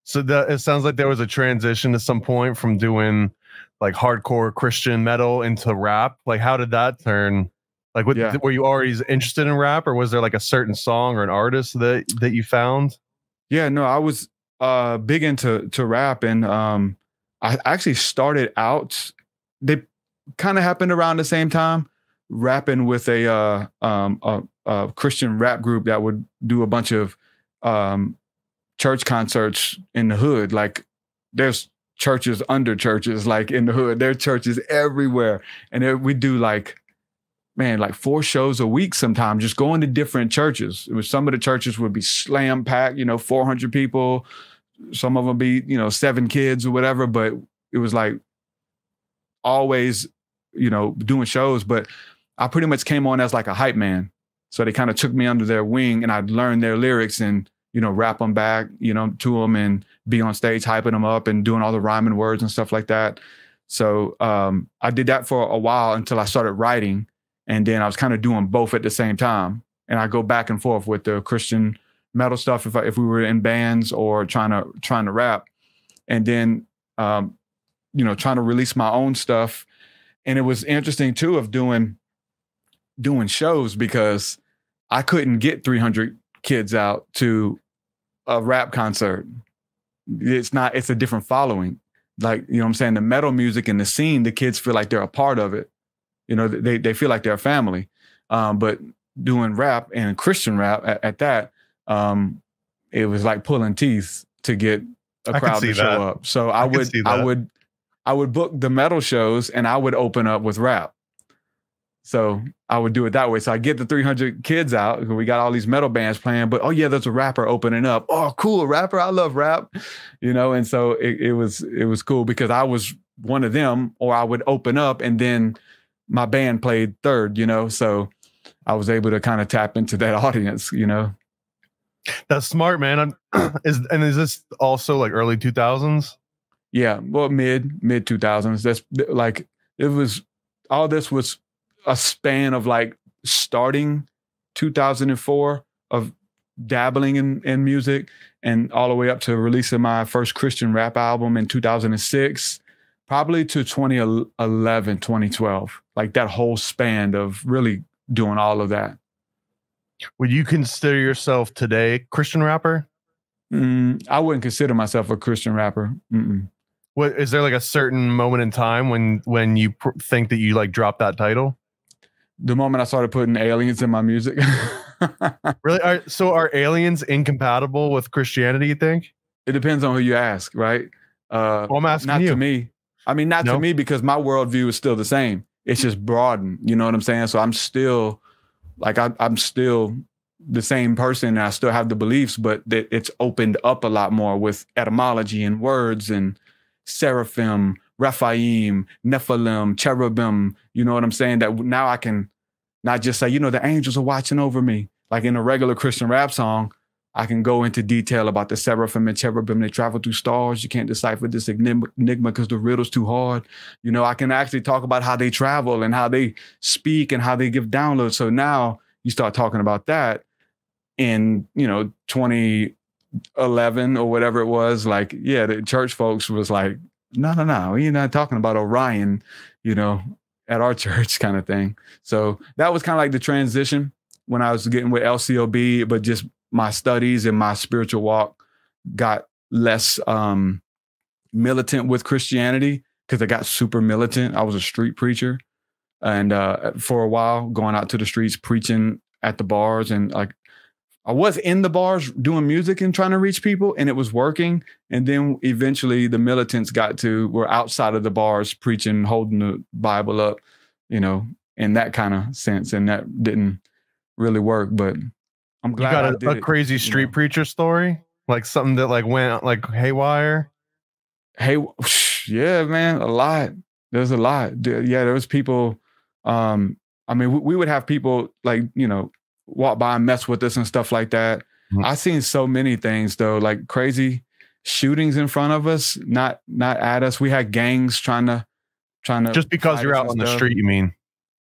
So it sounds like there was a transition at some point from doing like hardcore Christian metal into rap. Like, how did that turn? Like, were you already interested in rap, or was there like a certain song or an artist that you found? Yeah, no, I was big into rap, and I actually started out. They kind of happened around the same time. rapping with a Christian rap group that would do a bunch of church concerts in the hood. Like there's churches under churches, like in the hood. There are churches everywhere. And we do like 4 shows a week sometimes, just going to different churches. Some of the churches would be slam packed, 400 people. Some of them be, 7 kids or whatever. But it was like always, doing shows. But I pretty much came on as like a hype man. So they kind of took me under their wing and I'd learn their lyrics and, rap them back, to them and be on stage hyping them up and doing all the rhyming words and stuff like that. So I did that for a while until I started writing. And then I was kind of doing both at the same time. And I go back and forth with the Christian metal stuff if we were in bands or trying to rap. And then, trying to release my own stuff. And it was interesting too of doing shows because I couldn't get 300 kids out to a rap concert. It's a different following. Like, what I'm saying? The metal music and the scene, the kids feel like they're a part of it. They feel like they're a family. But doing rap and Christian rap at that, it was like pulling teeth to get a crowd to show up. So I would book the metal shows and I would open up with rap. So I would do it that way. So I get the 300 kids out. We got all these metal bands playing, but there's a rapper opening up. Oh, cool, a rapper. I love rap, And so it was cool because I was one of them, or I would open up and then my band played third, So I was able to kind of tap into that audience, That's smart, man. Is this also like early 2000s? Yeah, well, mid 2000s. That's like all this was a span of like starting 2004 of dabbling in music and all the way up to releasing my first Christian rap album in 2006, probably to 2011, 2012, like that whole span of really doing all of that. Would you consider yourself today Christian rapper? I wouldn't consider myself a Christian rapper. What is there like a certain moment in time when you think that you like dropped that title? The moment I started putting aliens in my music. Really? So are aliens incompatible with Christianity, you think? It depends on who you ask, right? Well, I'm asking not you. To me. I mean, not to me because my worldview is still the same. It's just broadened. You know what I'm saying? So I'm still like, I'm still the same person and I still have the beliefs, but it's opened up a lot more with etymology and words and seraphim, Rephaim, Nephilim, cherubim, you know what I'm saying? That now I can not just say, the angels are watching over me. Like in a regular Christian rap song, I can go into detail about the seraphim and cherubim. They travel through stars. You can't decipher this enigma because the riddle's too hard. I can actually talk about how they travel and how they speak and how they give downloads. So now you start talking about that in, 2011 or whatever it was. Like, the church folks was like, no, you're not talking about Orion, at our church kind of thing. So that was kind of like the transition when I was getting with LCOB, but just my studies and my spiritual walk got less militant with Christianity because I got super militant. I was a street preacher and for a while going out to the streets, preaching at the bars and like I was in the bars doing music and trying to reach people and it was working. And then eventually the militants were outside of the bars preaching, holding the Bible up, in that kind of sense. And that didn't really work, but I'm glad you got a crazy street preacher story, like something that like went like haywire. Hey, yeah, man, a lot. There's a lot. Yeah, there was people. I mean, we would have people like, walk by and mess with us and stuff like that. Mm-hmm. I've seen so many things though, like crazy shootings in front of us, not at us. We had gangs trying to just because you're out on the street, you mean?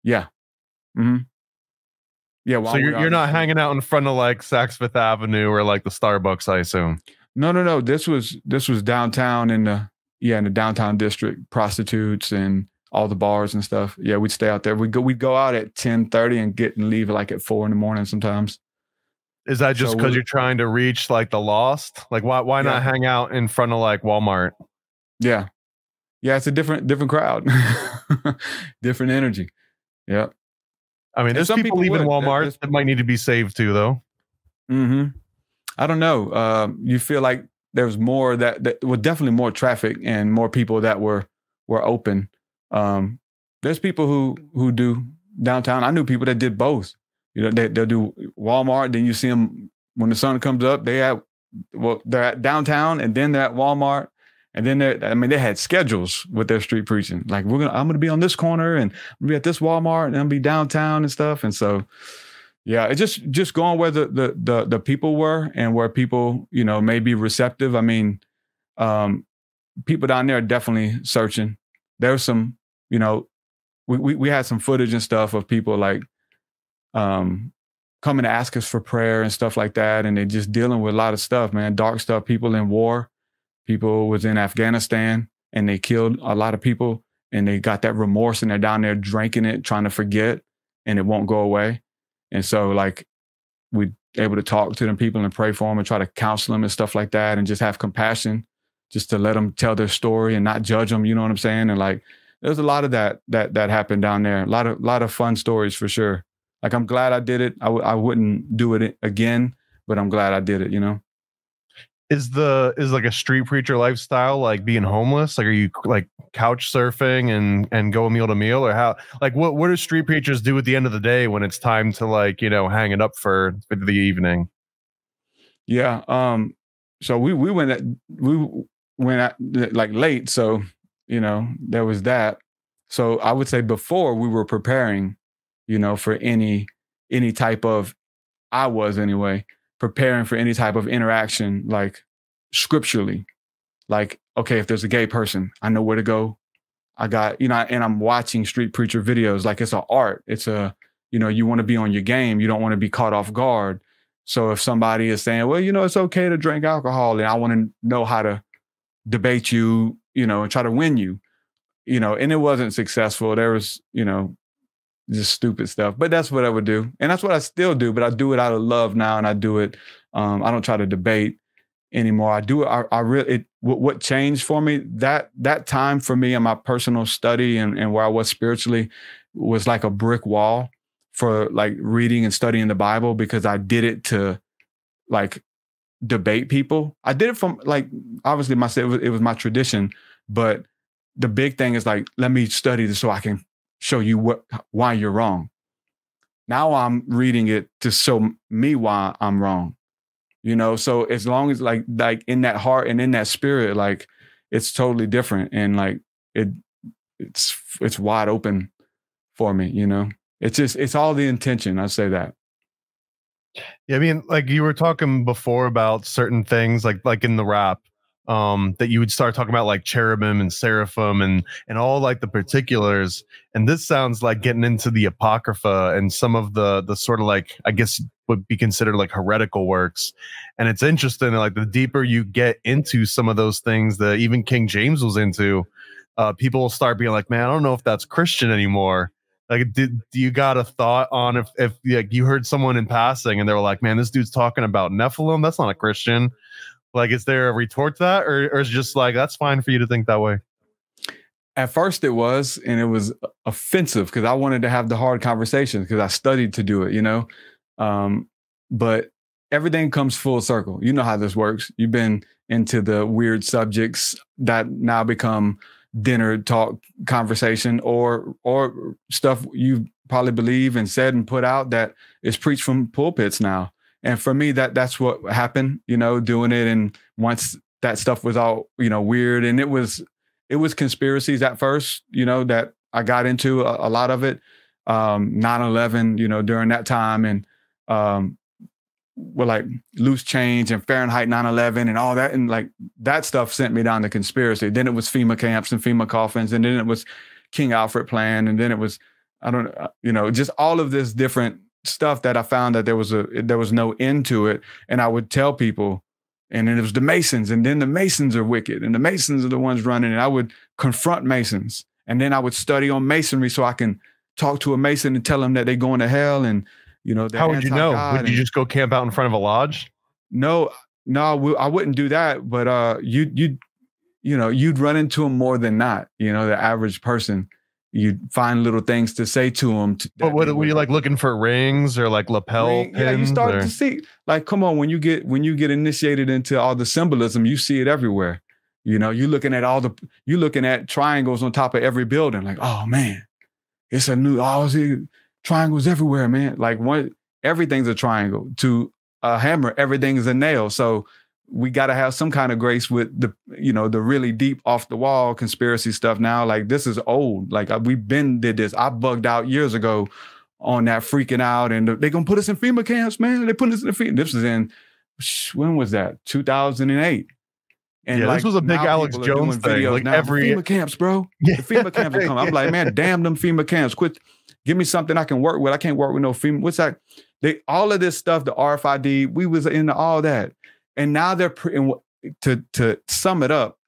Yeah. Mm-hmm. Yeah. So you're not hanging out in front of like Saks Fifth Avenue or like the Starbucks, I assume. No. This was downtown in the downtown district, prostitutes and all the bars and stuff. Yeah, we'd stay out there. We'd go out at 10:30 and leave like at 4 a.m. sometimes. Is that just because you're trying to reach like the lost? Like why not hang out in front of like Walmart? Yeah. Yeah, it's a different crowd. Different energy. Yeah. I mean, there's people leaving Walmart that might need to be saved too, though. I don't know. You feel like there's more that well, definitely more traffic and more people that were open. There's people who do downtown. I knew people that did both. You know, they'll do Walmart. Then you see them when the sun comes up. They're at downtown, and then they're at Walmart, and then they had schedules with their street preaching. Like I'm gonna be on this corner, and I'm gonna be at this Walmart, and I'm gonna be downtown and stuff. And so, yeah, it's just going where the people were and where people, you know, may be receptive. I mean, people down there are definitely searching. There's some, you know, we had some footage and stuff of people like coming to ask us for prayer and stuff like that. And they're just dealing with a lot of stuff, man, dark stuff, people in war, people was in Afghanistan and they killed a lot of people and they got that remorse and they're down there drinking it, trying to forget, and it won't go away. And so like we able to talk to them people and pray for them and try to counsel them and stuff like that and just have compassion just to let them tell their story and not judge them. You know what I'm saying? And like, there's a lot of that happened down there. A lot of fun stories for sure. Like, I'm glad I did it. I wouldn't do it again, but I'm glad I did it, you know? Is like a street preacher lifestyle like being homeless? Like, are you like couch surfing and go meal to meal, or how? Like, what do street preachers do at the end of the day when it's time to, like, you know, hang it up for the evening? Yeah. So we went at like late. So, you know, there was that. So I would say before we were preparing, you know, for any type of, I was anyway, preparing for any type of interaction, like scripturally, like, okay, if there's a gay person, I know where to go. I got, you know, and I'm watching street preacher videos. Like, it's an art. It's a, you know, you want to be on your game. You don't want to be caught off guard. So if somebody is saying, well, you know, it's okay to drink alcohol, and I want to know how to debate you, you know, and try to win you, you know, and it wasn't successful. There was, you know, just stupid stuff, but that's what I would do. And that's what I still do, but I do it out of love now. And I do it. I don't try to debate anymore. I do it. I really, what changed for me, that time for me and my personal study and where I was spiritually was like a brick wall for like reading and studying the Bible, because I did it to like debate people. I did it from like, obviously it was my tradition, but the big thing is like, let me study this so I can show you why you're wrong. Now I'm reading it to show me why I'm wrong. You know, so as long as like in that heart and in that spirit, like it's totally different. And like it's wide open for me, you know. It's all the intention. I say that. Yeah, I mean, like you were talking before about certain things like in the rap, that you would start talking about like cherubim and seraphim and all like the particulars. And this sounds like getting into the Apocrypha and some of the sort of like, I guess would be considered like heretical works. And it's interesting that like the deeper you get into some of those things that even King James was into, people will start being like, man, I don't know if that's Christian anymore. Like, do you got a thought on if like you heard someone in passing and they were like, man, this dude's talking about Nephilim, that's not a Christian. Like, is there a retort to that, or is it just like, that's fine for you to think that way? At first it was, and it was offensive because I wanted to have the hard conversations because I studied to do it, you know? But everything comes full circle. You know how this works. You've been into the weird subjects that now become dinner talk conversation or stuff you probably believe and said and put out that is preached from pulpits now. And for me, that's what happened, you know, doing it. And once that stuff was all, you know, weird, and it was conspiracies at first, you know, that I got into a lot of it. 9/11, you know, during that time, and like Loose Change and Fahrenheit 9/11 and all that. And like that stuff sent me down to conspiracy. Then it was FEMA camps and FEMA coffins. And then it was King Alfred plan. And then it was, I don't know, you know, just all of this different stuff that I found that there was no end to it. And I would tell people, and then it was the Masons, and then the Masons are wicked and the Masons are the ones running. And I would confront Masons, and then I would study on Masonry so I can talk to a Mason and tell them that they're going to hell. And, you know, how would you know? Would you just go camp out in front of a lodge? No, I wouldn't do that. But you'd run into them more than not, you know, the average person. you find little things to say to them. But what were you like looking for, rings or like lapel pins? Yeah, you start to see, like, come on, when you get initiated into all the symbolism, you see it everywhere. You know, you're looking at triangles on top of every building. Like, oh man, it's a new, see triangles everywhere, man. Like everything's a triangle. To a hammer, everything is a nail. So we got to have some kind of grace with the really deep off the wall conspiracy stuff now. Like, this is old. Like, we've been did this. I bugged out years ago on that, freaking out. And they're going to put us in FEMA camps, man. They put us in the FEMA. This was in, when was that? 2008. And this was a big Alex Jones thing. Like every FEMA camps, bro. The FEMA camps are coming. I'm like, man, damn them FEMA camps. Quit. Give me something I can work with. I can't work with no FEMA. What's that? All of this stuff, the RFID, we was into all that. And now they're, to sum it up,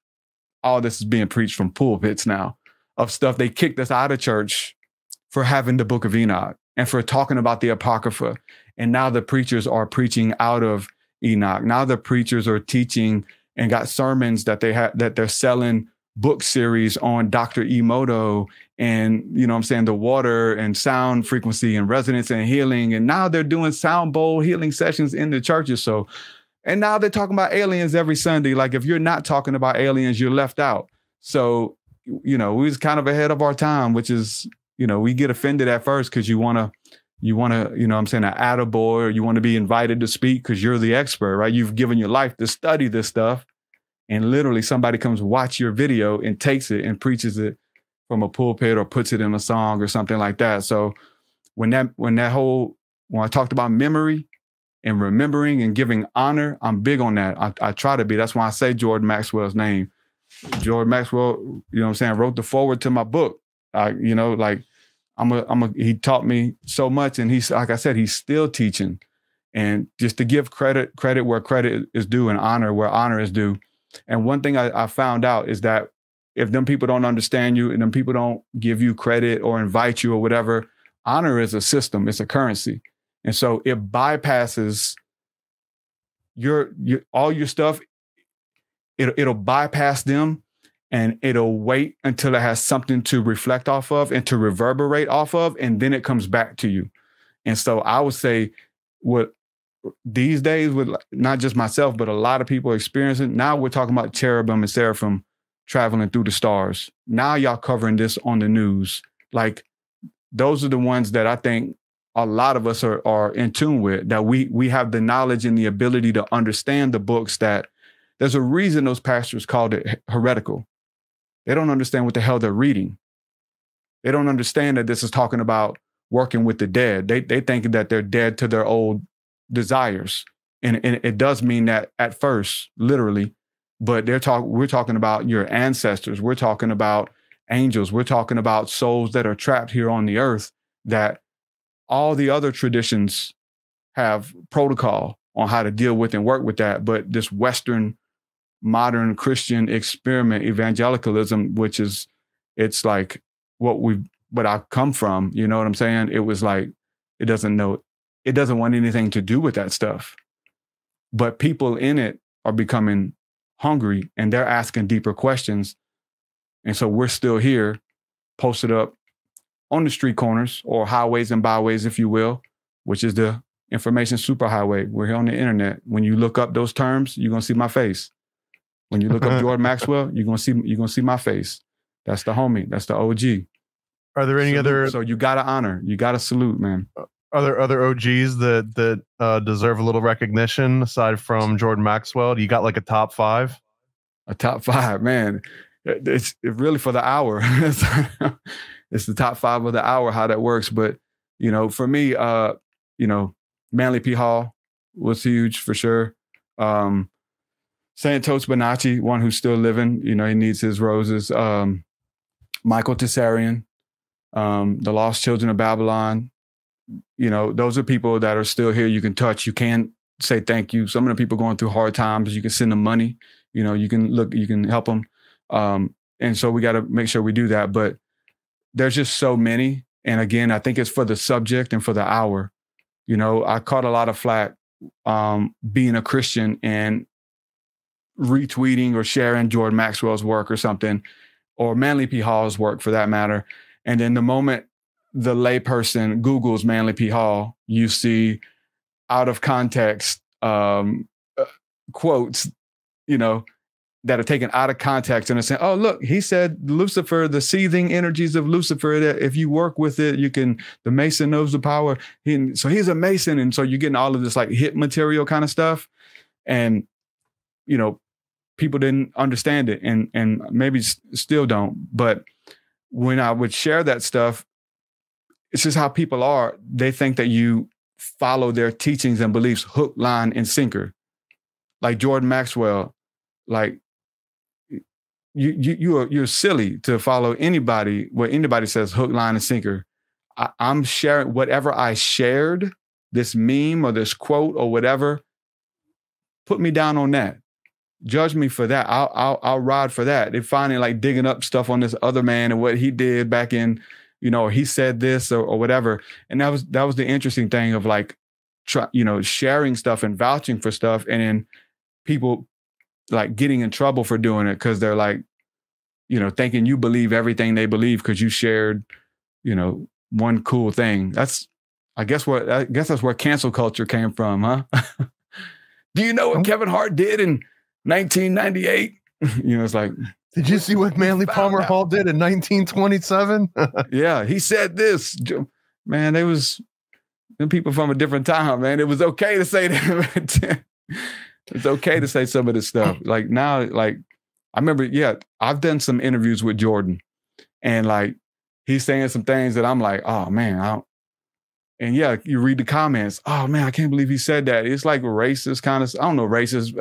all this is being preached from pulpits now of stuff. They kicked us out of church for having the Book of Enoch and for talking about the Apocrypha. And now the preachers are preaching out of Enoch. Now the preachers are teaching and got sermons that they're selling book series on Dr. Emoto and, the water and sound frequency and resonance and healing. And now they're doing sound bowl healing sessions in the churches. So, and now they're talking about aliens every Sunday. Like, if you're not talking about aliens, you're left out. So, we was kind of ahead of our time, which is, we get offended at first because you want to, an attaboy, or you want to be invited to speak because you're the expert, right? You've given your life to study this stuff. And literally somebody comes watch your video and takes it and preaches it from a pulpit or puts it in a song or something like that. So when I talked about memory and remembering and giving honor, I'm big on that. I try to be. That's why I say Jordan Maxwell's name. Jordan Maxwell, wrote the foreword to my book. He taught me so much, and he's, like I said, he's still teaching. And just to give credit where credit is due and honor where honor is due. And one thing I found out is that if them people don't understand you and them people don't give you credit or invite you or whatever, honor is a system, it's a currency. And so it bypasses all your stuff. It'll bypass them, and it'll wait until it has something to reflect off of and to reverberate off of, and then it comes back to you. And so I would say what these days, with not just myself, but a lot of people experiencing, now we're talking about cherubim and seraphim traveling through the stars. Now y'all covering this on the news. Like, those are the ones that I think a lot of us are in tune with, that we have the knowledge and the ability to understand the books. That there's a reason those pastors called it heretical. They don't understand what the hell they're reading. They don't understand that this is talking about working with the dead. They think that they're dead to their old desires. And it does mean that at first, literally, but we're talking about your ancestors. We're talking about angels. We're talking about souls that are trapped here on the earth, that all the other traditions have protocol on how to deal with and work with that. But this Western modern Christian experiment, evangelicalism, which is, it's like what I come from, you know what I'm saying? It was like, it doesn't want anything to do with that stuff. But people in it are becoming hungry and they're asking deeper questions. And so we're still here, posted up on the street corners or highways and byways, if you will, which is the information superhighway. We're here on the internet. When you look up those terms, you're going to see my face. When you look up Jordan Maxwell, you're going to see my face. That's the homie. That's the OG. Are there any other? So you got to honor, you got to salute, man. Are there other OGs that deserve a little recognition aside from Jordan Maxwell? Do you got like a top 5? A top 5, man. It's really for the hour. It's the top 5 of the hour, how that works. But, for me, Manly P. Hall was huge for sure. Santos Bonacci, one who's still living, he needs his roses. Michael Tessarian, the Lost Children of Babylon. Those are people that are still here. You can touch, you can say thank you. Some of the people going through hard times, you can send them money, you can help them. And so we got to make sure we do that. But there's just so many. And again, I think it's for the subject and for the hour. I caught a lot of flack being a Christian and retweeting or sharing Jordan Maxwell's work or something, or Manly P. Hall's work for that matter. And then the moment the layperson Googles Manly P. Hall, you see out of context quotes, you know, that are taken out of context and are saying, oh, look, he said Lucifer, the seething energies of Lucifer, that if you work with it, you can, the Mason knows the power. So he's a Mason. And so you're getting all of this like hit material kind of stuff. And, you know, people didn't understand it and maybe still don't. But when I would share that stuff, it's just how people are. They think that you follow their teachings and beliefs hook, line, and sinker. Like Jordan Maxwell, like you're silly to follow anybody where anybody says hook, line, and sinker. I'm sharing whatever I shared, this meme or this quote or whatever. Put me down on that. Judge me for that. I'll ride for that. They're finally like digging up stuff on this other man and what he did back in, you know, he said this or whatever. And that was the interesting thing of like, sharing stuff and vouching for stuff, and then people like getting in trouble for doing it because they're like, you know, thinking you believe everything they believe because you shared, you know, one cool thing. I guess that's where cancel culture came from, huh? Do you know what Kevin Hart did in 1998? You know, it's like, did you see what Manly Palmer Hall did in 1927? Yeah, he said this. Man, they was them people from a different time, man. It was okay to say that. It's okay to say some of this stuff. Like now, like I remember, I've done some interviews with Jordan, and like he's saying some things that I'm like, oh man, and you read the comments. Oh man, I can't believe he said that. It's like racist kind of, I don't know, racist,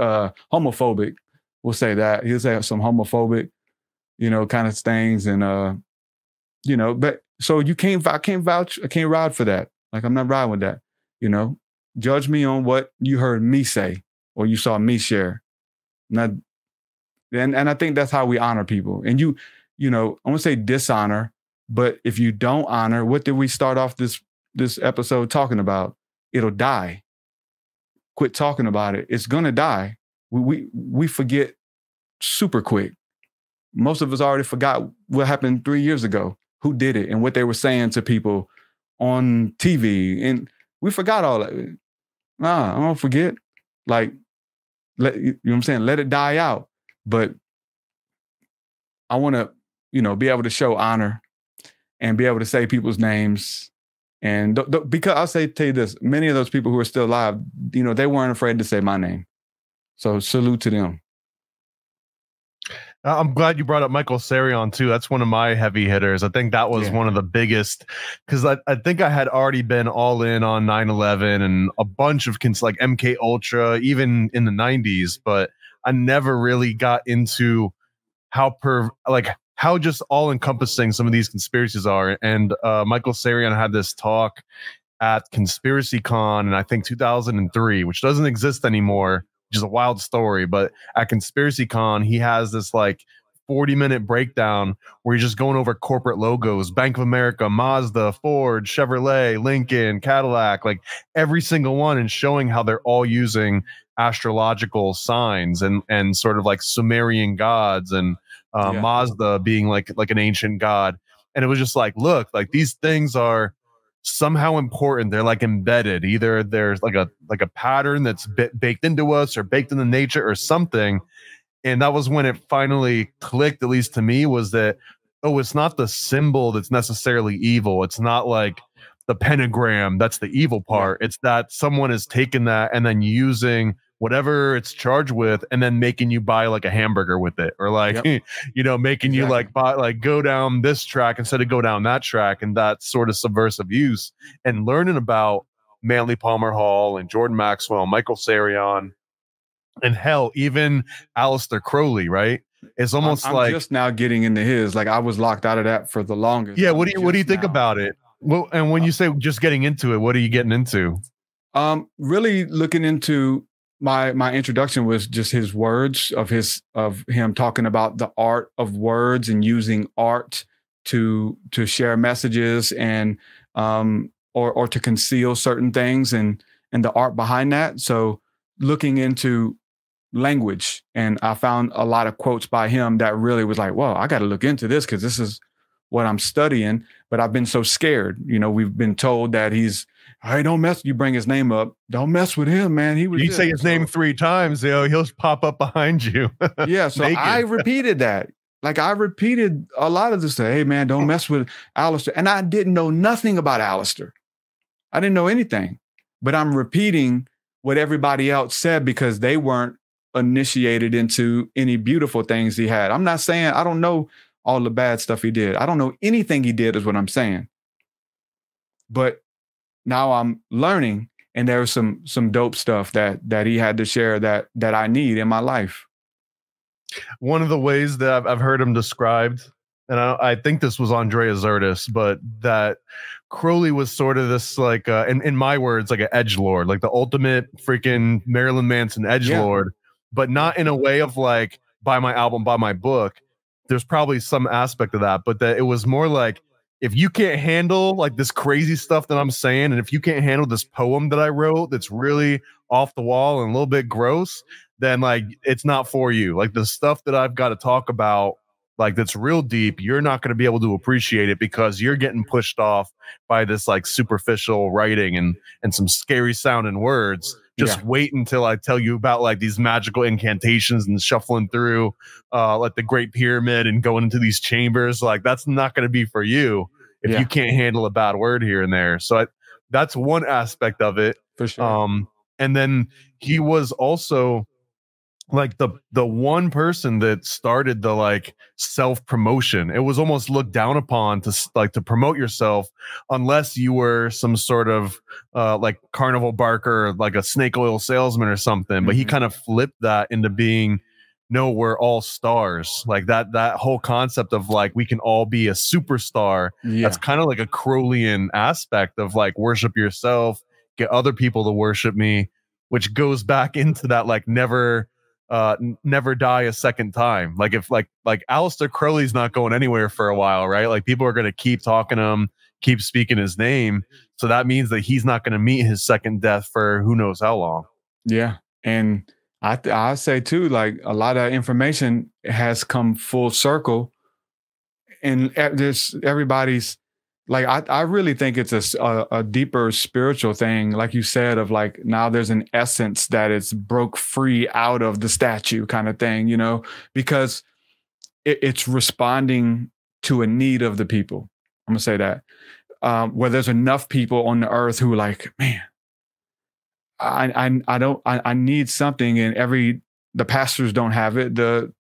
homophobic. We'll say that. He'll say some homophobic, you know, kind of things. And, you know, but so I can't ride for that. Like, I'm not riding with that, you know, judge me on what you heard me say or you saw me share. And I think that's how we honor people. And you know, I won't say dishonor, but if you don't honor, what did we start off this episode talking about? It'll die. Quit talking about it. It's going to die. We forget super quick. Most of us already forgot what happened 3 years ago, who did it and what they were saying to people on TV. And we forgot all that. Nah, I don't forget. Like, you know what I'm saying? Let it die out. But I want to, you know, be able to show honor and be able to say people's names. And because I'll tell you this, many of those people who are still alive, you know, they weren't afraid to say my name. So salute to them. I'm glad you brought up Michael Sarion too. That's one of my heavy hitters. I think that was one of the biggest, because I think I had already been all in on 9/11 and a bunch of like MK Ultra, even in the 90s, but I never really got into how just all encompassing some of these conspiracies are. And Michael Sarion had this talk at Conspiracy Con, and I think 2003, which doesn't exist anymore, which is a wild story. But at Conspiracy Con, he has this like 40-minute breakdown where he's just going over corporate logos, Bank of America, Mazda, Ford, Chevrolet, Lincoln, Cadillac, like every single one, and showing how they're all using astrological signs and sort of like Sumerian gods, and Mazda being like an ancient god. And it was just like, look, like these things are somehow important. They're like embedded. Either there's like a pattern that's baked into us or baked into nature or something. And that was when it finally clicked, at least to me, was that, oh, it's not the symbol that's necessarily evil. It's not like the pentagram that's the evil part. It's that someone has taken that and then using whatever it's charged with and then making you buy like a hamburger with it, or like, you know, making you like buy, like go down this track instead of go down that track. And that sort of subversive use. And learning about Manly Palmer Hall and Jordan Maxwell, Michael Sarion, and hell, even Aleister Crowley, right? It's almost I'm like just now getting into his, like I was locked out of that for the longest. Yeah. What do you think about it? Well, and when you say just getting into it, what are you getting into? Really looking into my introduction was just his words of him talking about the art of words and using art to share messages and or to conceal certain things and the art behind that. So looking into language, and I found a lot of quotes by him that really was like, whoa, I got to look into this because this is what I'm studying, but I've been so scared. You know, we've been told that he's, hey, don't mess, you bring his name up. Don't mess with him, man. He was. You say his name 3 times, he'll pop up behind you. Yeah. So I repeated that. Like I repeated a lot of this. Hey, man, don't mess with Alistair. And I didn't know nothing about Alistair. I didn't know anything, but I'm repeating what everybody else said because they weren't initiated into any beautiful things he had. I'm not saying I don't know all the bad stuff he did. I don't know anything he did is what I'm saying. But now I'm learning, and there's some dope stuff that he had to share that I need in my life. One of the ways that I've heard him described, and I think this was Andrea Zertis, but that Crowley was sort of this, like, in my words, like an edgelord, like the ultimate freaking Marilyn Manson edgelord, but not in a way of like, buy my album, buy my book. There's probably some aspect of that, but that it was more like, if you can't handle like this crazy stuff that I'm saying, and if you can't handle this poem that I wrote that's really off the wall and a little bit gross, then like it's not for you. Like the stuff that I've got to talk about, like that's real deep, you're not going to be able to appreciate it because you're getting pushed off by this like superficial writing and some scary sounding words. Just wait until I tell you about like these magical incantations and shuffling through like the Great Pyramid and going into these chambers. Like that's not going to be for you if you can't handle a bad word here and there. So that's one aspect of it. For sure. And then he was also like the one person that started the like self-promotion. It was almost looked down upon to promote yourself unless you were some sort of like carnival barker, like a snake oil salesman or something. But he kind of flipped that into being, no, we're all stars. Like that whole concept of like we can all be a superstar. That's kind of like a Crowleyan aspect of like worship yourself, get other people to worship me, which goes back into that like never die a second time. Like if like Aleister Crowley's not going anywhere for a while, right? Like people are going to keep talking to him, keep speaking his name. So that means that he's not going to meet his second death for who knows how long. Yeah. And I say too, like a lot of information has come full circle, and there's everybody's like, I really think it's a deeper spiritual thing. Like you said, of like, now there's an essence that it's broke free out of the statue kind of thing, you know, because it's responding to a need of the people. I'm gonna say that where there's enough people on the earth who are like, man, I need something, and the pastors don't have it. The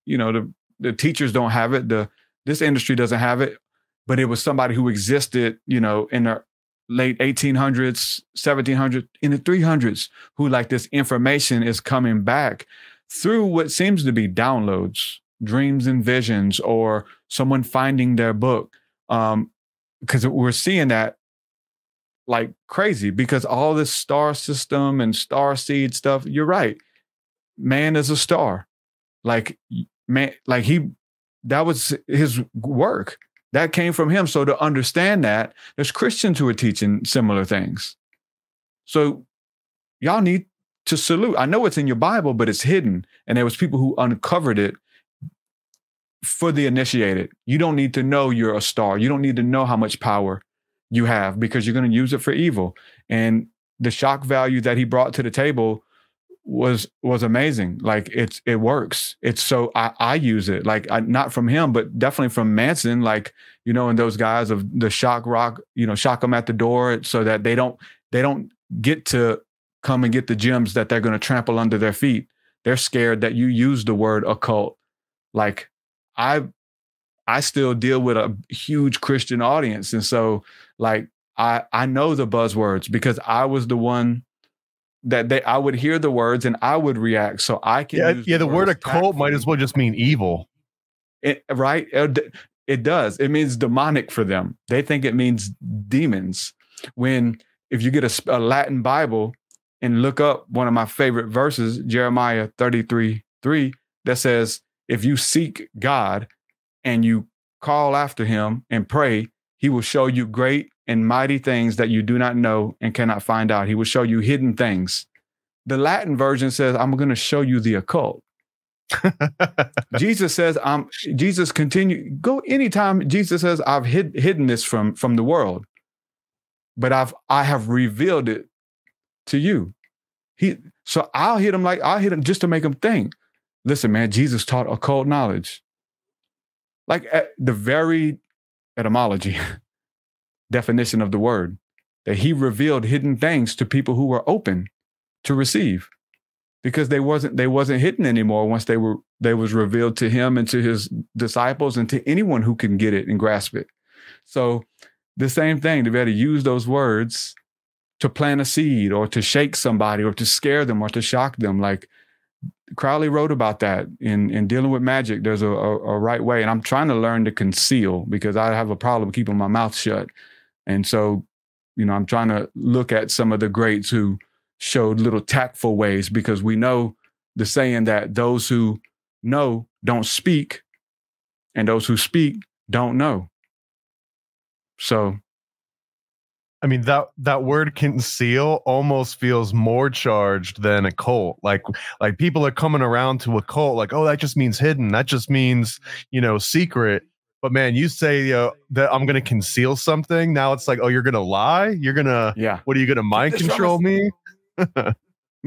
teachers don't have it. This industry doesn't have it. But it was somebody who existed, you know, in the late 1800s, 1700s, in the 300s, who like this information is coming back through what seems to be downloads, dreams and visions, or someone finding their book. Because we're seeing that like crazy, because all this star system and star seed stuff, you're right. Man is a star. Like, man, like that was his work. That came from him. So to understand that, there's Christians who are teaching similar things. So y'all need to salute. I know it's in your Bible, but it's hidden. And there was people who uncovered it for the initiated. You don't need to know you're a star. You don't need to know how much power you have, because you're going to use it for evil. And the shock value that he brought to the table was amazing. Like it works. It's so I use it, like not from him, but definitely from Manson, like, you know, and those guys of the shock rock, you know, shock them at the door so that they don't get to come and get the gems that they're going to trample under their feet. They're scared that you use the word occult. Like I still deal with a huge Christian audience. And so like, I know the buzzwords because I was the one that I would hear the words and I would react. So I can use the word occult might as well just mean evil. Right? It does. It means demonic for them. They think it means demons. If you get a Latin Bible and look up one of my favorite verses, Jeremiah 33:3, that says, if you seek God and you call after him and pray, he will show you great and mighty things that you do not know and cannot find out. He will show you hidden things. The Latin version says, I'm going to show you the occult. Jesus says, Jesus continue, go anytime Jesus says, I've hidden this from the world, but I have revealed it to you. So I'll hit him just to make him think. Listen, man, Jesus taught occult knowledge. Like at the very etymology definition of the word, that he revealed hidden things to people who were open to receive, because they wasn't hidden anymore once they was revealed to him and to his disciples and to anyone who can get it and grasp it. So the same thing, to be able to use those words to plant a seed or to shake somebody or to scare them or to shock them. Like Crowley wrote about that in Dealing with Magic. There's a right way. And I'm trying to learn to conceal, because I have a problem keeping my mouth shut. And so, I'm trying to look at some of the greats who showed little tactful ways, because we know the saying that those who know don't speak, and those who speak don't know. So, I mean, that word conceal almost feels more charged than a cult. Like people are coming around to a cult like, oh, that just means hidden. That just means, secret. But man, you say that I'm going to conceal something. Now it's like, oh, you're going to lie? You're going to, what are you going to mind control me? I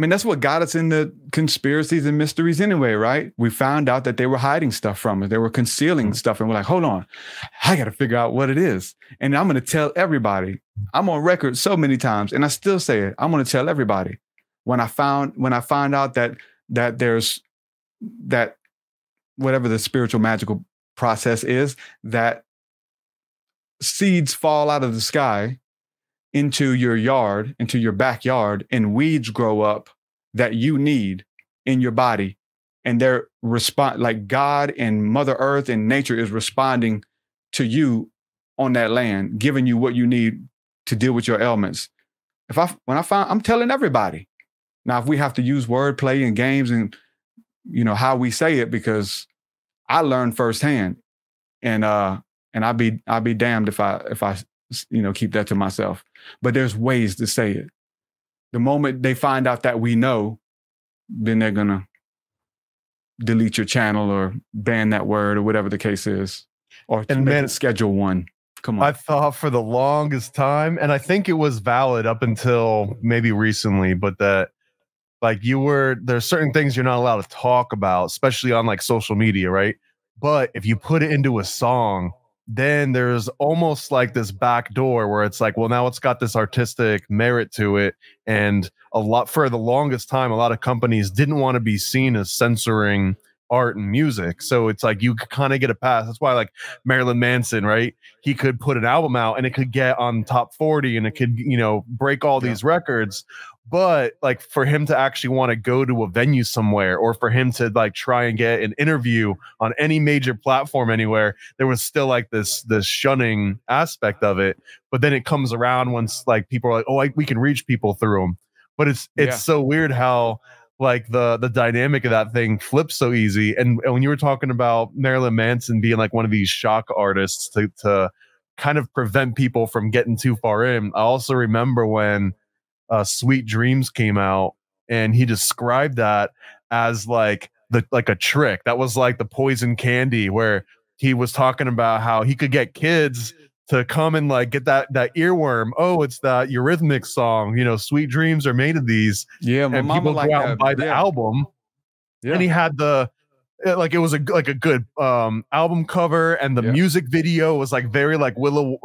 mean, that's what got us into conspiracies and mysteries anyway, right? We found out that they were hiding stuff from us. They were concealing stuff. And we're like, hold on, I got to figure out what it is. And I'm going to tell everybody. I'm on record so many times, and I still say it. I'm going to tell everybody. When I find out that there's that, whatever the spiritual magical process is, that seeds fall out of the sky into your yard, into your backyard, and weeds grow up that you need in your body. And they're like God and Mother Earth and nature is responding to you on that land, giving you what you need to deal with your ailments. I'm telling everybody. Now, if we have to use wordplay and games and, how we say it, because I learned firsthand, and I'll be damned if I keep that to myself. But there's ways to say it. The moment they find out that we know, then they're going to delete your channel or ban that word or whatever the case is. Or schedule one. Come on. I thought for the longest time, and I think it was valid up until maybe recently, but that like there's certain things you're not allowed to talk about, especially on like social media, right? But if you put it into a song, then there's almost like this back door where it's like, well, now it's got this artistic merit to it. And for the longest time, a lot of companies didn't want to be seen as censoring art and music. So it's like you could kind of get a pass. That's why like Marilyn Manson, right? He could put an album out and it could get on top 40 and it could, break all these records. But like for him to actually want to go to a venue somewhere, or for him to like try and get an interview on any major platform anywhere, there was still like this shunning aspect of it. But then it comes around once like people are like, oh, we can reach people through them. But it's so weird how like the dynamic of that thing flips so easy. And when you were talking about Marilyn Manson being like one of these shock artists to kind of prevent people from getting too far in, I also remember when Sweet Dreams came out, and he described that as like a trick. That was like the poison candy, where he was talking about how he could get kids to come and like get that earworm. Oh, it's that Eurythmics song. Sweet Dreams are made of these. Yeah, my and mama people go out and buy the album. Yeah. And he had it was a good album cover, and the music video was like very like Willy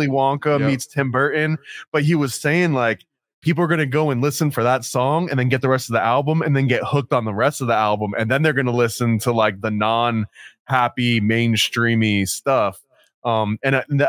Wonka meets Tim Burton. But he was saying like, people are going to go and listen for that song and then get the rest of the album and then get hooked on the rest of the album. And then they're going to listen to like the non-happy mainstreamy stuff. And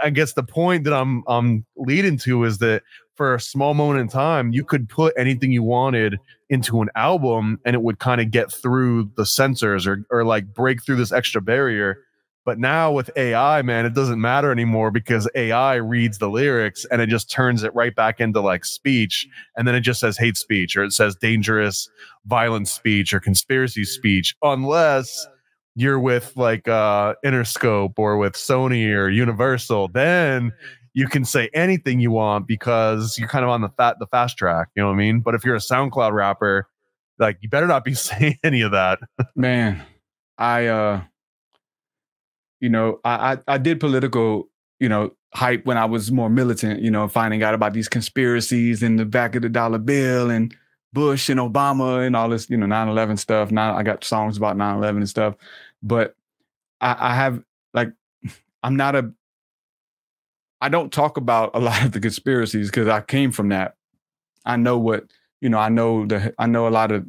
I guess the point that I'm leading to is that for a small moment in time, you could put anything you wanted into an album and it would kind of get through the censors or like break through this extra barrier. But now with AI, man, it doesn't matter anymore, because AI reads the lyrics and it just turns it right back into like speech. And then it just says hate speech, or it says dangerous, violent speech, or conspiracy speech, unless you're with like Interscope or with Sony or Universal. Then you can say anything you want because you're kind of on the fast track. You know what I mean? But if you're a SoundCloud rapper, like, you better not be saying any of that. Man, you know, I did political, you know, hype when I was more militant, you know, finding out about these conspiracies in the back of the dollar bill and Bush and Obama and all this, you know, 9/11 stuff. Now I got songs about 9/11 and stuff, but I have like, I don't talk about a lot of the conspiracies because I came from that. I know what, you know, I know a lot of,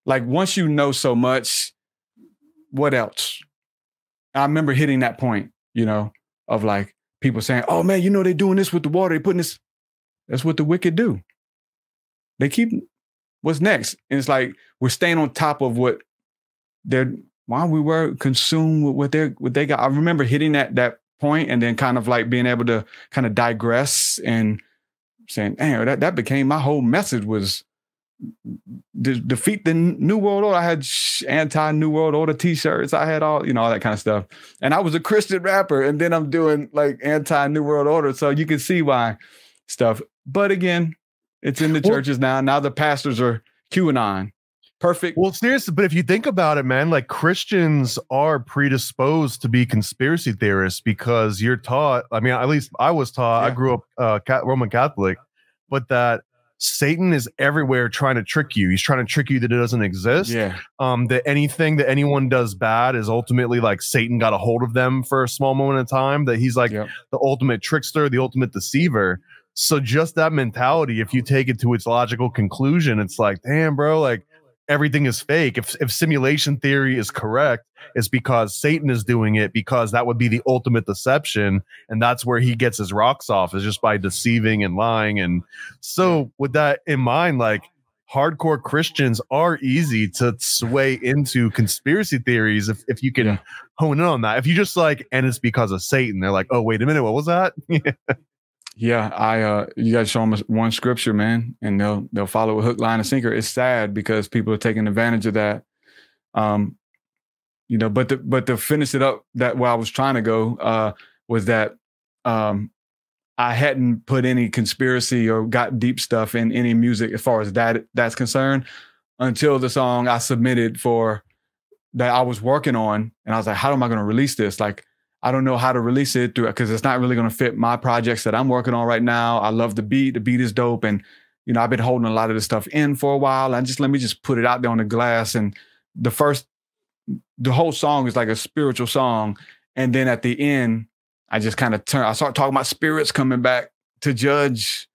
like, once you know so much, what else? I remember hitting that point, you know, of like people saying, oh man, you know, they're doing this with the water. They're putting this. That's what the wicked do. They keep, what's next? And it's like, we're staying on top of what while we were consumed with what they got. I remember hitting that point and then kind of like being able to kind of digress and saying, damn, that became my whole message was defeat the New World Order. I had anti-New World Order t-shirts. I had all, you know, all that kind of stuff. And I was a Christian rapper and then I'm doing like anti-New World Order. So you can see why stuff. But again, it's in the churches now. Now the pastors are QAnon. Perfect. Well, seriously, but if you think about it, man, like Christians are predisposed to be conspiracy theorists because you're taught, I mean, at least I was taught, I grew up Roman Catholic, but that Satan is everywhere trying to trick you. He's trying to trick you that it doesn't exist. Yeah. That anything that anyone does bad is ultimately like Satan got a hold of them for a small moment of time, that he's like the ultimate trickster, the ultimate deceiver. So just that mentality, if you take it to its logical conclusion, it's like, damn, bro, like everything is fake. If simulation theory is correct, it's because Satan is doing it, because that would be the ultimate deception. And that's where he gets his rocks off, is just by deceiving and lying. And so with that in mind, like hardcore Christians are easy to sway into conspiracy theories if you can hone in on that. If you just like, and it's because of Satan, they're like, oh, wait a minute, what was that? Yeah, you guys show them one scripture, man, and they'll follow a hook, line, and sinker. It's sad because people are taking advantage of that. You know, but to finish it up, that where I was trying to go was that I hadn't put any conspiracy or got deep stuff in any music as far as that's concerned until the song I submitted for that I was working on, and I was like, how am I going to release this? Like, I don't know how to release it because it's not really going to fit my projects that I'm working on right now. I love the beat. The beat is dope. And, you know, I've been holding a lot of this stuff in for a while. And let me just put it out there on the glass. And the whole song is like a spiritual song. And then at the end, I just kind of I start talking about spirits coming back to judge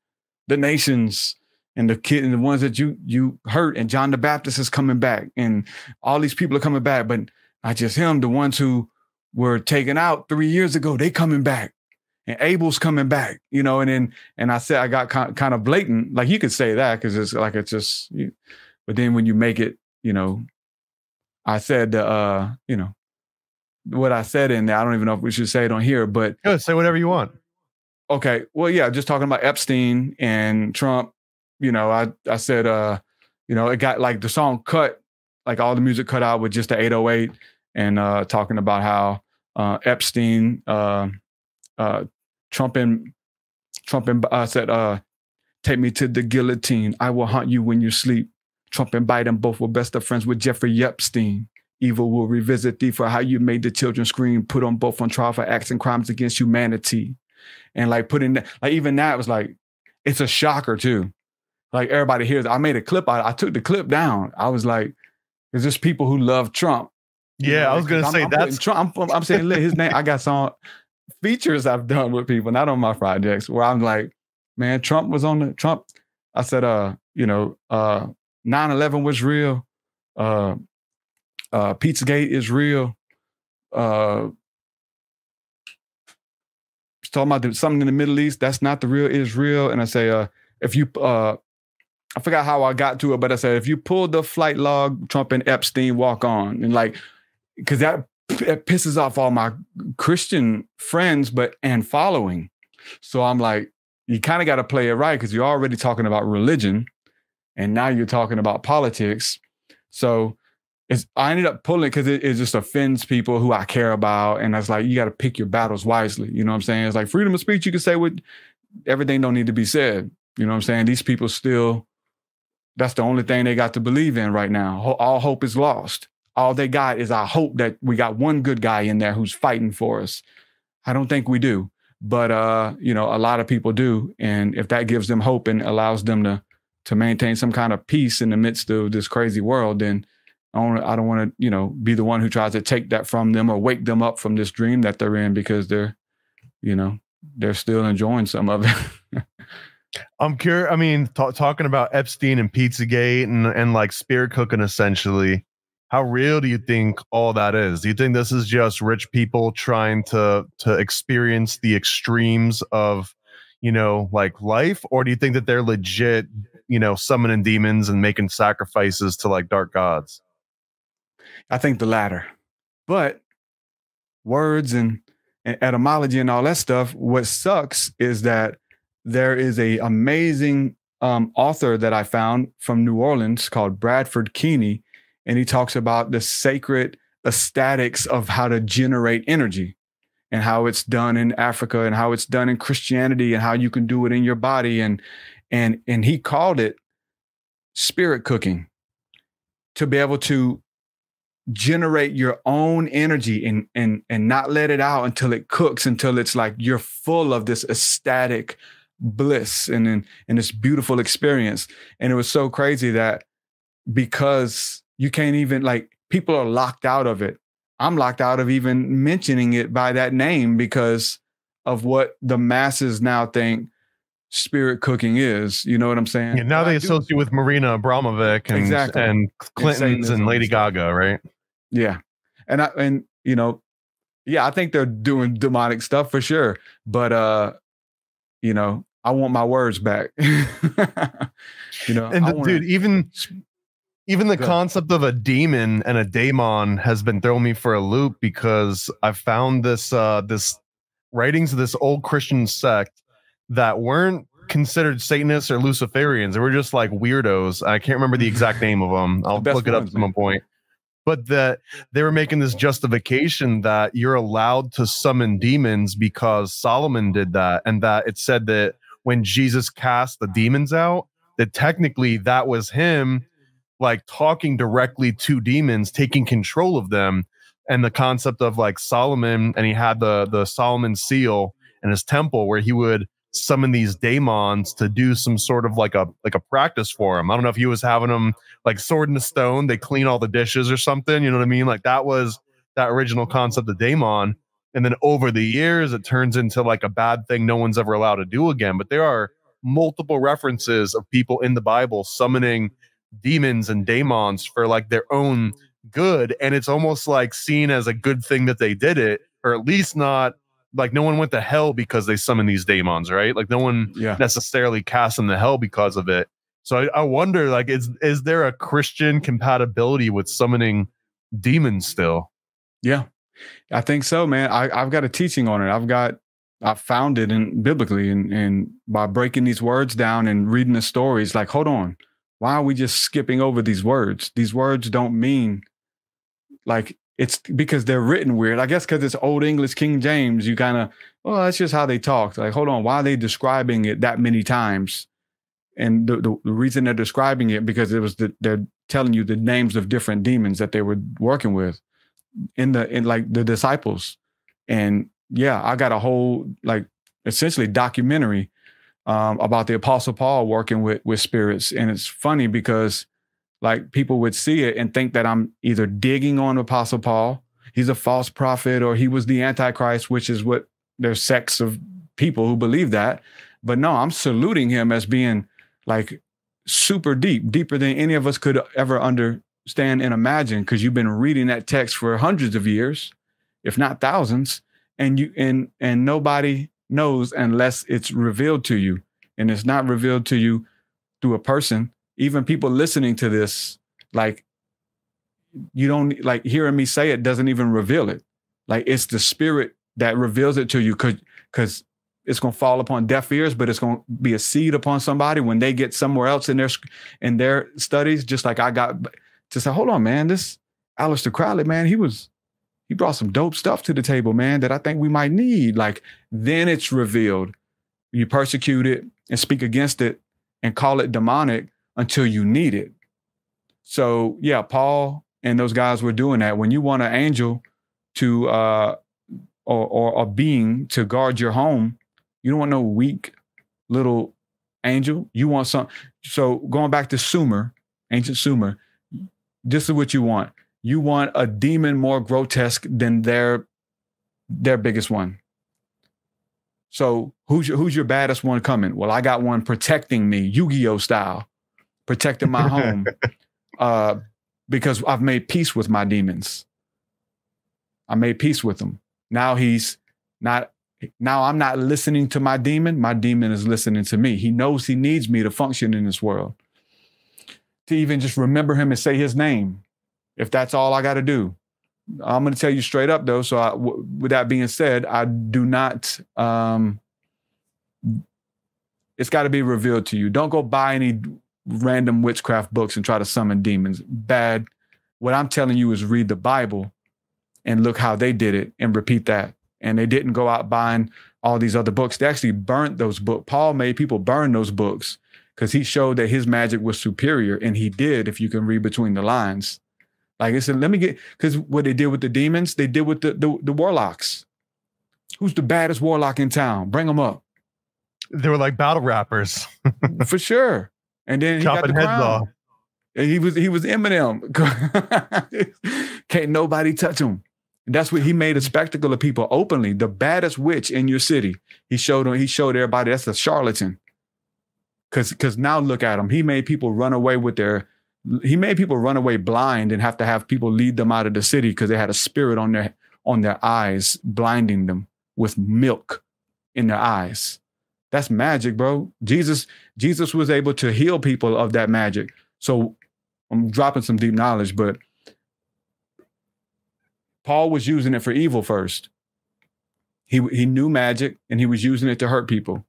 the nations and the ones that you hurt. And John the Baptist is coming back. And all these people are coming back. But not just him, the ones who were taken out 3 years ago, they coming back, and Abel's coming back, you know. And I said, I got kind of blatant, like you could say that because it's just, but then when you make it, you know, I said, you know, what I said in there, I don't even know if we should say it on here, but say whatever you want. Okay, well, yeah, just talking about Epstein and Trump, you know, I said, you know, it got like the song cut, like all the music cut out with just the 808. And talking about how Epstein, Trump said, take me to the guillotine. I will haunt you when you sleep. Trump and Biden both were best of friends with Jeffrey Epstein. Evil will revisit thee for how you made the children scream, put on both on trial for acts and crimes against humanity. And like putting that, like even that was like, it's a shocker too. Like everybody hears, I made a clip. I took the clip down. I was like, there's just people who love Trump. Yeah, I was going to say that's Trump. I'm saying his name. I got some features I've done with people, not on my projects, where I'm like, man, Trump was on the Trump. I said, you know, 9/11 was real. Pizzagate is real. Talking about something in the Middle East, that's not the real Israel. And I say, if you, I forgot how I got to it, but I said, if you pull the flight log, Trump and Epstein walk on. And like, because that pisses off all my Christian friends, and following. So I'm like, you kind of got to play it right because you're already talking about religion and now you're talking about politics. So I ended up pulling because it just offends people who I care about. And I was like, you got to pick your battles wisely. You know what I'm saying? It's like freedom of speech. You can say everything don't need to be said. You know what I'm saying? These people still, that's the only thing they got to believe in right now. All hope is lost. all they got is our hope that we got one good guy in there who's fighting for us. I don't think we do, but you know, a lot of people do. And if that gives them hope and allows them to maintain some kind of peace in the midst of this crazy world, then I don't want to, you know, be the one who tries to take that from them or wake them up from this dream that they're in, because they're, you know, they're still enjoying some of it. I'm curious. I mean, talking about Epstein and Pizzagate and like spirit cooking, essentially, how real do you think all that is? Do you think this is just rich people trying to experience the extremes of, you know, like life, or do you think that they're legit, you know, summoning demons and making sacrifices to like dark gods? I think the latter, but words and etymology and all that stuff. What sucks is that there is a amazing author that I found from New Orleans called Bradford Keeney, and he talks about the sacred ecstatics of how to generate energy and how it's done in Africa and how it's done in Christianity and how you can do it in your body. And he called it spirit cooking, to be able to generate your own energy and not let it out until it cooks, until it's like you're full of this ecstatic bliss and this beautiful experience. And it was so crazy that because you can't even, like, people are locked out of it. I'm locked out of even mentioning it by that name because of what the masses now think spirit cooking is. You know what I'm saying? Yeah, now they associate with Marina Abramovic and, exactly. and Clintons and Lady Gaga, right? Yeah. And you know, yeah, I think they're doing demonic stuff for sure. But you know, I want my words back. You know, and dude, even the concept of a demon and a daemon has been throwing me for a loop, because I found this this writings of this old Christian sect that weren't considered Satanists or Luciferians. They were just like weirdos. I can't remember the exact name of them. I'll look it up at some point. But that they were making this justification that you're allowed to summon demons because Solomon did that, and that it said that when Jesus cast the demons out, that technically that was him like talking directly to demons, taking control of them. And the concept of like Solomon, and he had the Solomon seal in his temple where he would summon these daemons to do some sort of like a practice for him. I don't know if he was having them like sword in the stone, they clean all the dishes or something, you know what I mean? Like that was that original concept of daemon. And then over the years, it turns into like a bad thing no one's ever allowed to do again. But there are multiple references of people in the Bible summoning demons and daemons for like their own good. And it's almost like seen as a good thing that they did it, or at least not like no one went to hell because they summoned these daemons, right? Like no one necessarily cast them to hell because of it. So I wonder, like, is there a Christian compatibility with summoning demons still? Yeah, I think so, man. I've got a teaching on it. I found it in biblically, and by breaking these words down and reading the stories, like, hold on, why are we just skipping over these words? These words don't mean, like, it's because they're written weird. I guess because it's Old English, King James, you kind of, well, that's just how they talk. Like, hold on, why are they describing it that many times? And the reason they're describing it, because it was they're telling you the names of different demons that they were working with in like the disciples. And yeah, I got a whole like essentially documentary about the Apostle Paul working with spirits. And it's funny because like people would see it and think that I'm either digging on Apostle Paul, he's a false prophet, or he was the Antichrist, which is what there's sects of people who believe that. But no, I'm saluting him as being like super deep, deeper than any of us could ever understand and imagine, because you've been reading that text for hundreds of years, if not thousands, and nobody knows unless it's revealed to you. And it's not revealed to you through a person. Even people listening to this, like, you don't, like, hearing me say it doesn't even reveal it. Like, it's the spirit that reveals it to you, because it's going to fall upon deaf ears, but it's going to be a seed upon somebody when they get somewhere else in their studies. Just like I got to say, hold on, man, this Aleister Crowley, man, he brought some dope stuff to the table, man, that I think we might need. Like, then it's revealed. You persecute it and speak against it and call it demonic until you need it. So yeah, Paul and those guys were doing that. When you want an angel to or a being to guard your home, you don't want no weak little angel. You want some. So going back to Sumer, ancient Sumer, this is what you want. You want a demon more grotesque than their biggest one. So who's your baddest one coming? Well, I got one protecting me, Yu-Gi-Oh style, protecting my home, because I've made peace with my demons. I made peace with them. Now I'm not listening to my demon. My demon is listening to me. He knows he needs me to function in this world. To even just remember him and say his name, if that's all I got to do. I'm going to tell you straight up, though. So with that being said, I do not, it's got to be revealed to you. Don't go buy any random witchcraft books and try to summon demons. Bad. What I'm telling you is read the Bible and look how they did it and repeat that. And they didn't go out buying all these other books. They actually burnt those books. Paul made people burn those books because he showed that his magic was superior. And he did, if you can read between the lines. Like I said, because what they did with the demons, they did with the warlocks. Who's the baddest warlock in town? Bring them up. They were like battle rappers. For sure. And then he got the crown. And he was Eminem. Can't nobody touch him. And that's what he made a spectacle of people openly. The baddest witch in your city. He showed everybody that's a charlatan. Because now look at him. He made people run away blind and have to have people lead them out of the city because they had a spirit on their eyes, blinding them with milk in their eyes. That's magic, bro. Jesus was able to heal people of that magic. So I'm dropping some deep knowledge, but Paul was using it for evil first. He knew magic and he was using it to hurt people.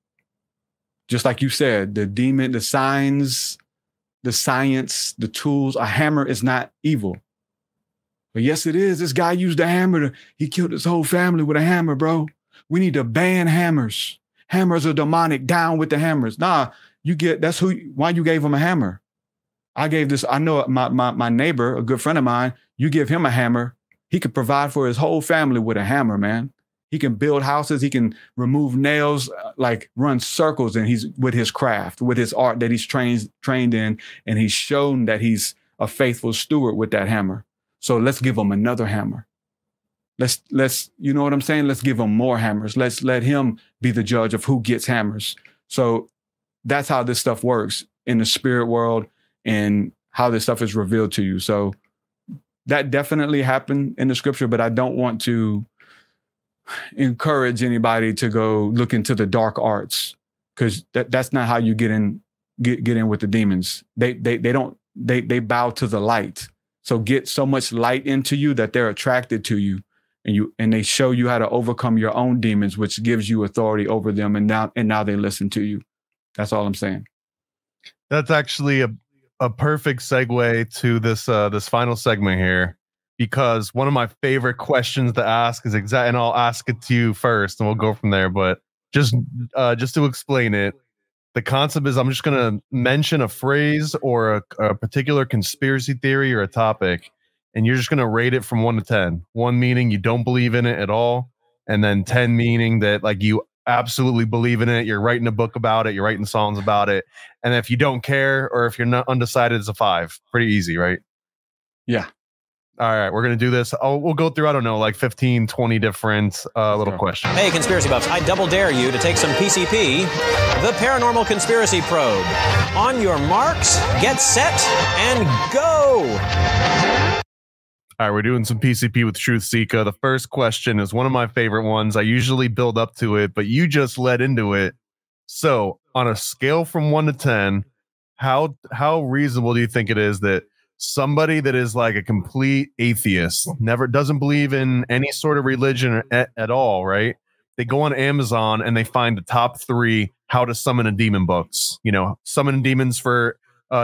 Just like you said, the demon, the signs, the science, the tools, a hammer is not evil. But yes, it is. This guy used a hammer. He killed his whole family with a hammer, bro. We need to ban hammers. Hammers are demonic. Down with the hammers. Nah, why you gave him a hammer? I know my neighbor, a good friend of mine, you give him a hammer, he could provide for his whole family with a hammer, man. He can build houses. He can remove nails, like run circles, and he's with his craft, with his art that he's trained in, and he's shown that he's a faithful steward with that hammer. So let's give him another hammer. Let's you know what I'm saying? Let's give him more hammers. Let's let him be the judge of who gets hammers. So that's how this stuff works in the spirit world and how this stuff is revealed to you. So that definitely happened in the scripture, but I don't want to encourage anybody to go look into the dark arts, because that's not how you get in with the demons. They bow to the light. So get so much light into you that they're attracted to you, and they show you how to overcome your own demons, which gives you authority over them. And now they listen to you. That's all I'm saying. That's actually a perfect segue to this final segment here, because one of my favorite questions to ask is and I'll ask it to you first and we'll go from there. But just to explain it, the concept is I'm just going to mention a phrase or a particular conspiracy theory or a topic, and you're just going to rate it from 1 to 10. 1 meaning you don't believe in it at all, and then 10 meaning that like you absolutely believe in it. You're writing a book about it. You're writing songs about it. And if you don't care or if you're not undecided, it's a 5. Pretty easy, right? Yeah. All right, we're going to do this. We'll go through, I don't know, like 15, 20 different little questions. Hey, conspiracy buffs, I double dare you to take some PCP, the Paranormal Conspiracy Probe. On your marks, get set, and go! All right, we're doing some PCP with TruthSeekah. The first question is one of my favorite ones. I usually build up to it, but you just led into it. So, on a scale from 1 to 10, how reasonable do you think it is that somebody that is like a complete atheist, never doesn't believe in any sort of religion at all, right? They go on Amazon and they find the top 3 how to summon a demon books, summon demons for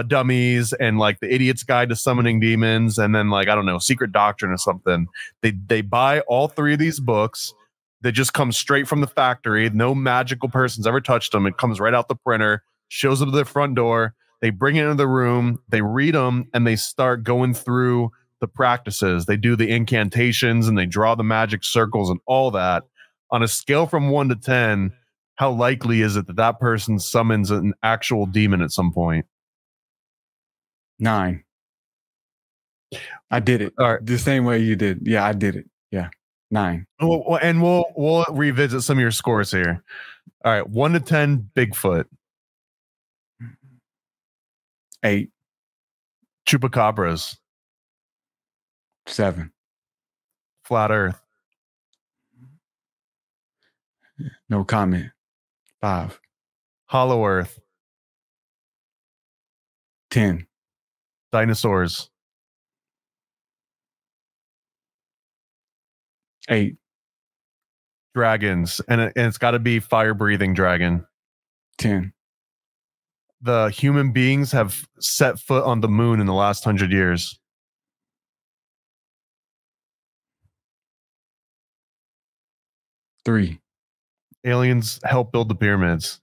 dummies, and like the Idiot's Guide to Summoning Demons, and then like, I don't know, Secret Doctrine or something. They buy all 3 of these books. They just come straight from the factory. No magical person's ever touched them. It comes right out the printer, shows up to their front door. They bring it into the room, they read them, and they start going through the practices. They do the incantations and they draw the magic circles and all that. On a scale from 1 to 10, how likely is it that that person summons an actual demon at some point? 9. I did it. All right. The same way you did. Yeah, I did it. Yeah. 9. And we'll revisit some of your scores here. All right. 1 to 10, Bigfoot. 8. Chupacabras. 7. Flat Earth. No comment. 5. Hollow Earth. 10. Dinosaurs. 8. Dragons. And it's got to be fire-breathing dragon. 10. The human beings have set foot on the moon in the last 100 years. 3. Aliens help build the pyramids.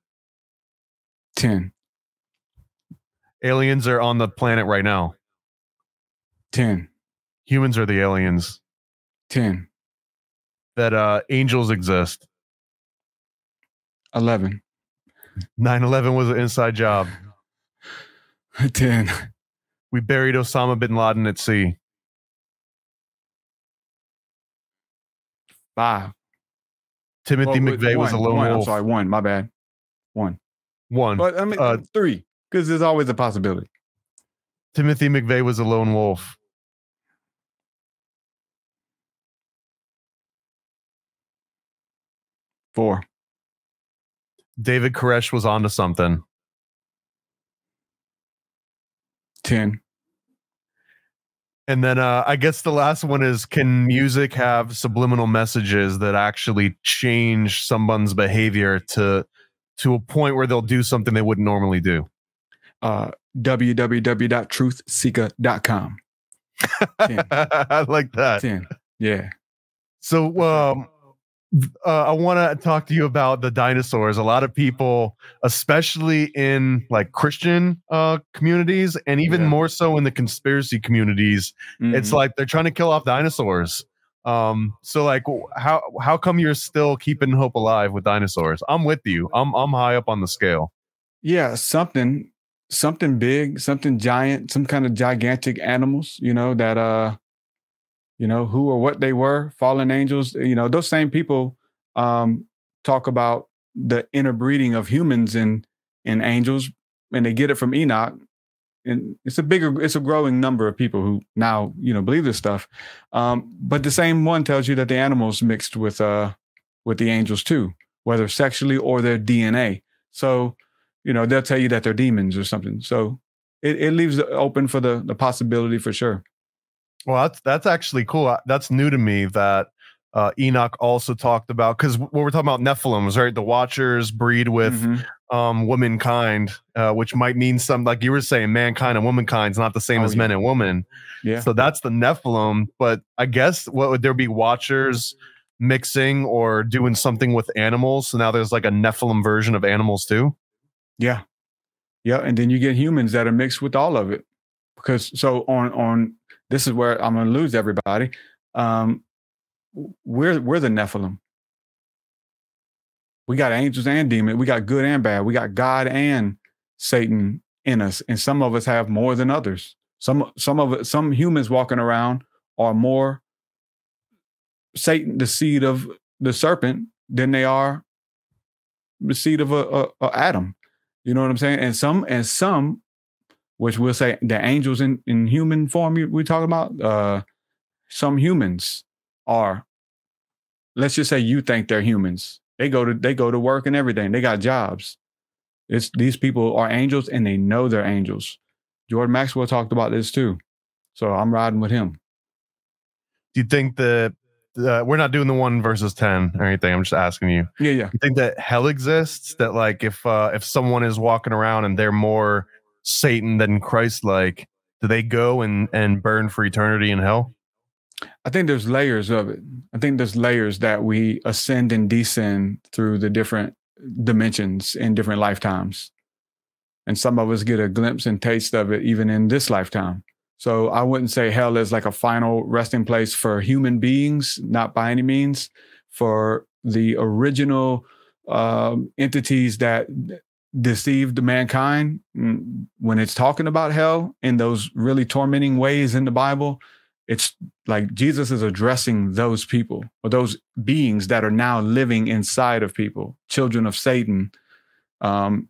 10. Aliens are on the planet right now. 10. Humans are the aliens. 10. That angels exist. 11. 9/11 was an inside job. 10. We buried Osama bin Laden at sea. 5. Timothy McVeigh was a lone wolf. I'm sorry, 1. My bad. 1. 1. But I mean, 3, because there's always a possibility. Timothy McVeigh was a lone wolf. 4. David Koresh was onto something. 10. And then I guess the last one is, can music have subliminal messages that actually change someone's behavior to a point where they'll do something they wouldn't normally do? www.truthseekah.com. I like that. 10. Yeah. So I want to talk to you about the dinosaurs. A lot of people, especially in like Christian communities, and even more so in the conspiracy communities, it's like they're trying to kill off dinosaurs. So like, how come you're still keeping hope alive with dinosaurs? I'm with you. I'm high up on the scale. Yeah, something big, something giant, some kind of gigantic animals, that who or what they were, fallen angels. Those same people talk about the interbreeding of humans and angels, and they get it from Enoch. And it's a growing number of people who now, believe this stuff. But the same one tells you that the animals mixed with the angels too, whether sexually or their DNA. So, they'll tell you that they're demons or something. So it leaves it open for the possibility for sure. Well, that's actually cool. That's new to me that Enoch also talked about, because what we're talking about Nephilims, right? The Watchers breed with womankind, which might mean something, like you were saying, mankind and womankind is not the same as men and women. Yeah. So that's the Nephilim. But I guess what would there be Watchers mixing or doing something with animals? So now there's like a Nephilim version of animals too. Yeah. Yeah. And then you get humans that are mixed with all of it. Because so on this is where I'm going to lose everybody. We're the Nephilim. We got angels and demons. We got good and bad. We got God and Satan in us, and some of us have more than others. Some humans walking around are more Satan, the seed of the serpent, than they are the seed of a Adam. You know what I'm saying? And some, which we'll say the angels in human form we're talking about, some humans are, let's just say you think they're humans. They go to work and everything. They got jobs. These people are angels and they know they're angels. Jordan Maxwell talked about this too. So I'm riding with him. Do you think that we're not doing the 1 versus 10 or anything? I'm just asking you. Yeah. You think that hell exists? That like if someone is walking around and they're more Satan than Christ-like, do they go and burn for eternity in hell? I think there's layers of it. I think there's layers that we ascend and descend through the different dimensions in different lifetimes. And some of us get a glimpse and taste of it even in this lifetime. So I wouldn't say hell is like a final resting place for human beings, not by any means. For the original entities that deceived mankind, when it's talking about hell in those really tormenting ways in the Bible, it's like Jesus is addressing those people or those beings that are now living inside of people, children of Satan,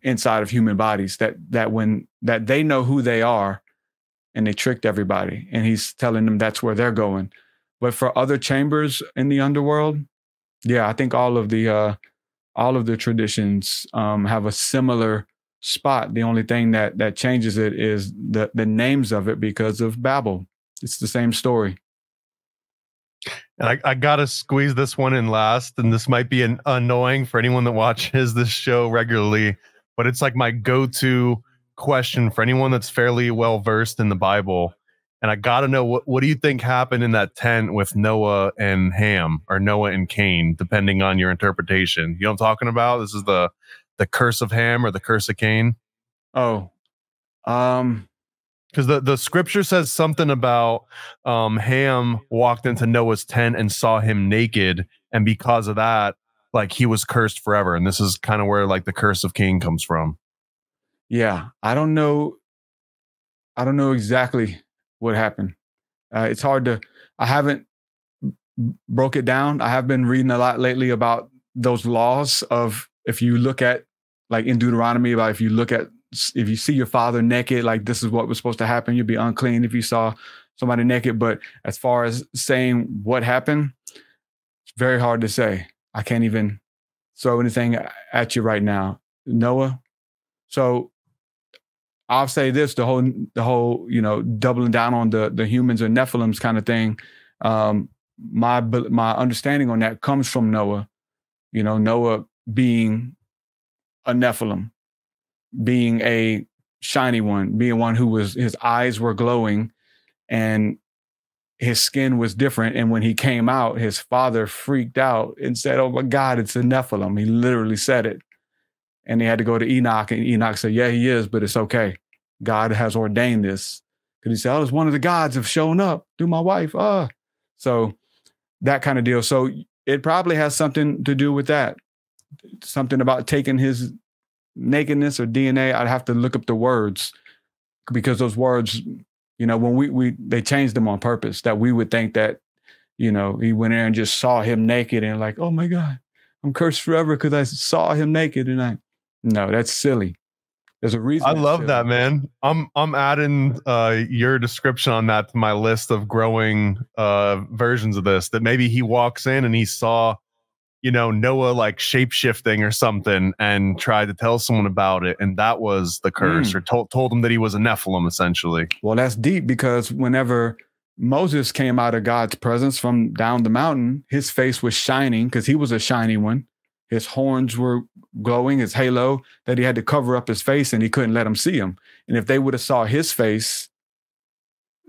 inside of human bodies, that they know who they are, and they tricked everybody. And he's telling them that's where they're going. But for other chambers in the underworld, yeah, I think all of the traditions have a similar spot. The only thing that changes it is the names of it because of Babel. It's the same story. And I gotta squeeze this one in last, and this might be annoying for anyone that watches this show regularly, but it's like my go-to question for anyone that's fairly well versed in the Bible. And I gotta know, what do you think happened in that tent with Noah and Ham, or Noah and Cain, depending on your interpretation? You know what I'm talking about? This is the curse of Ham or the curse of Cain. Oh, because the scripture says something about Ham walked into Noah's tent and saw him naked, and because of that, like, he was cursed forever. And this is kind of where like the curse of Cain comes from. Yeah, I don't know exactly what happened. It's hard to. I haven't broke it down. I have been reading a lot lately about those laws of, if you look at, like in Deuteronomy, about if you see your father naked, like this is what was supposed to happen. You'd be unclean if you saw somebody naked. But as far as saying what happened, it's very hard to say. I can't even throw anything at you right now. Noah. So I'll say this, the whole, doubling down on the humans or Nephilims kind of thing. My understanding on that comes from Noah, Noah being a Nephilim, being a shiny one, being one who his eyes were glowing and his skin was different. And when he came out, his father freaked out and said, "Oh my God, it's a Nephilim." He literally said it. And they had to go to Enoch, and Enoch said, "Yeah, he is, but it's okay. God has ordained this." Because he said, "Oh, it's one of the gods have shown up through my wife." So that kind of deal. So it probably has something to do with that. Something about taking his nakedness or DNA. I'd have to look up the words, because those words, when they changed them on purpose, that we would think that, he went in and just saw him naked and like, "Oh my God, I'm cursed forever because I saw him naked." And no, that's silly. There's a reason. I love that, man. I'm adding your description on that to my list of growing versions of this, that maybe he walks in and he saw, Noah like shape-shifting or something and tried to tell someone about it, and that was the curse, or told him that he was a Nephilim, essentially. Well, that's deep, because whenever Moses came out of God's presence from down the mountain, his face was shining because he was a shiny one. His horns were glowing, his halo, that he had to cover up his face, and he couldn't let them see him. And if they would have saw his face,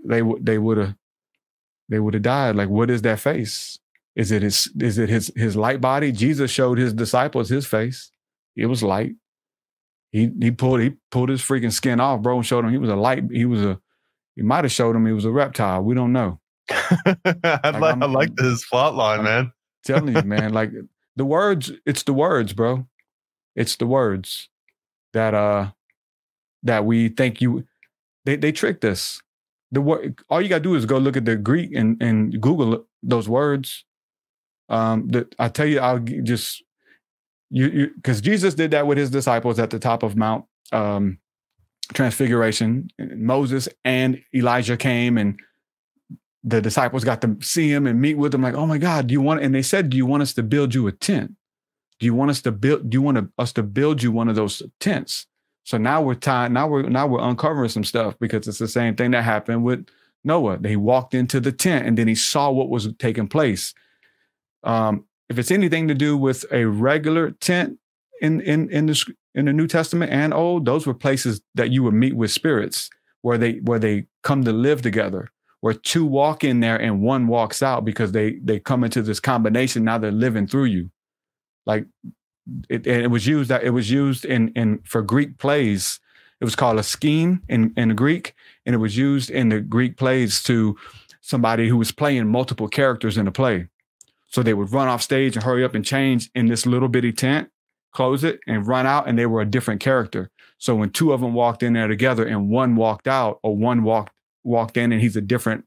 they would have died. Like, what is that face? Is it his light body? Jesus showed his disciples his face. It was light. He pulled his freaking skin off, bro, and showed them he was a light. He might have showed him he was a reptile. We don't know. I like this plot line, man. Telling you, man, like the words, it's the words, bro. It's the words that we think they tricked us. All you gotta do is go look at the Greek and Google those words. I tell you, I'll just because Jesus did that with his disciples at the top of Mount Transfiguration. Moses and Elijah came, and the disciples got to see him and meet with him. Like, "Oh my God, and they said, do you want us to build you a tent? Do you want us to build you one of those tents?" So now we're uncovering some stuff, because it's the same thing that happened with Noah. He walked into the tent and then he saw what was taking place. If it's anything to do with a regular tent in the New Testament and Old, those were places that you would meet with spirits, where they come to live together, where two walk in there and one walks out, because they come into this combination. Now they're living through you. Like it was used in for Greek plays It was called a scheme in Greek, and it was used in the Greek plays to somebody who was playing multiple characters in a play. So they would run off stage and hurry up and change in this little bitty tent, close it, and run out, and they were a different character. So when two of them walked in there together and one walked out, or one walked in and he's a different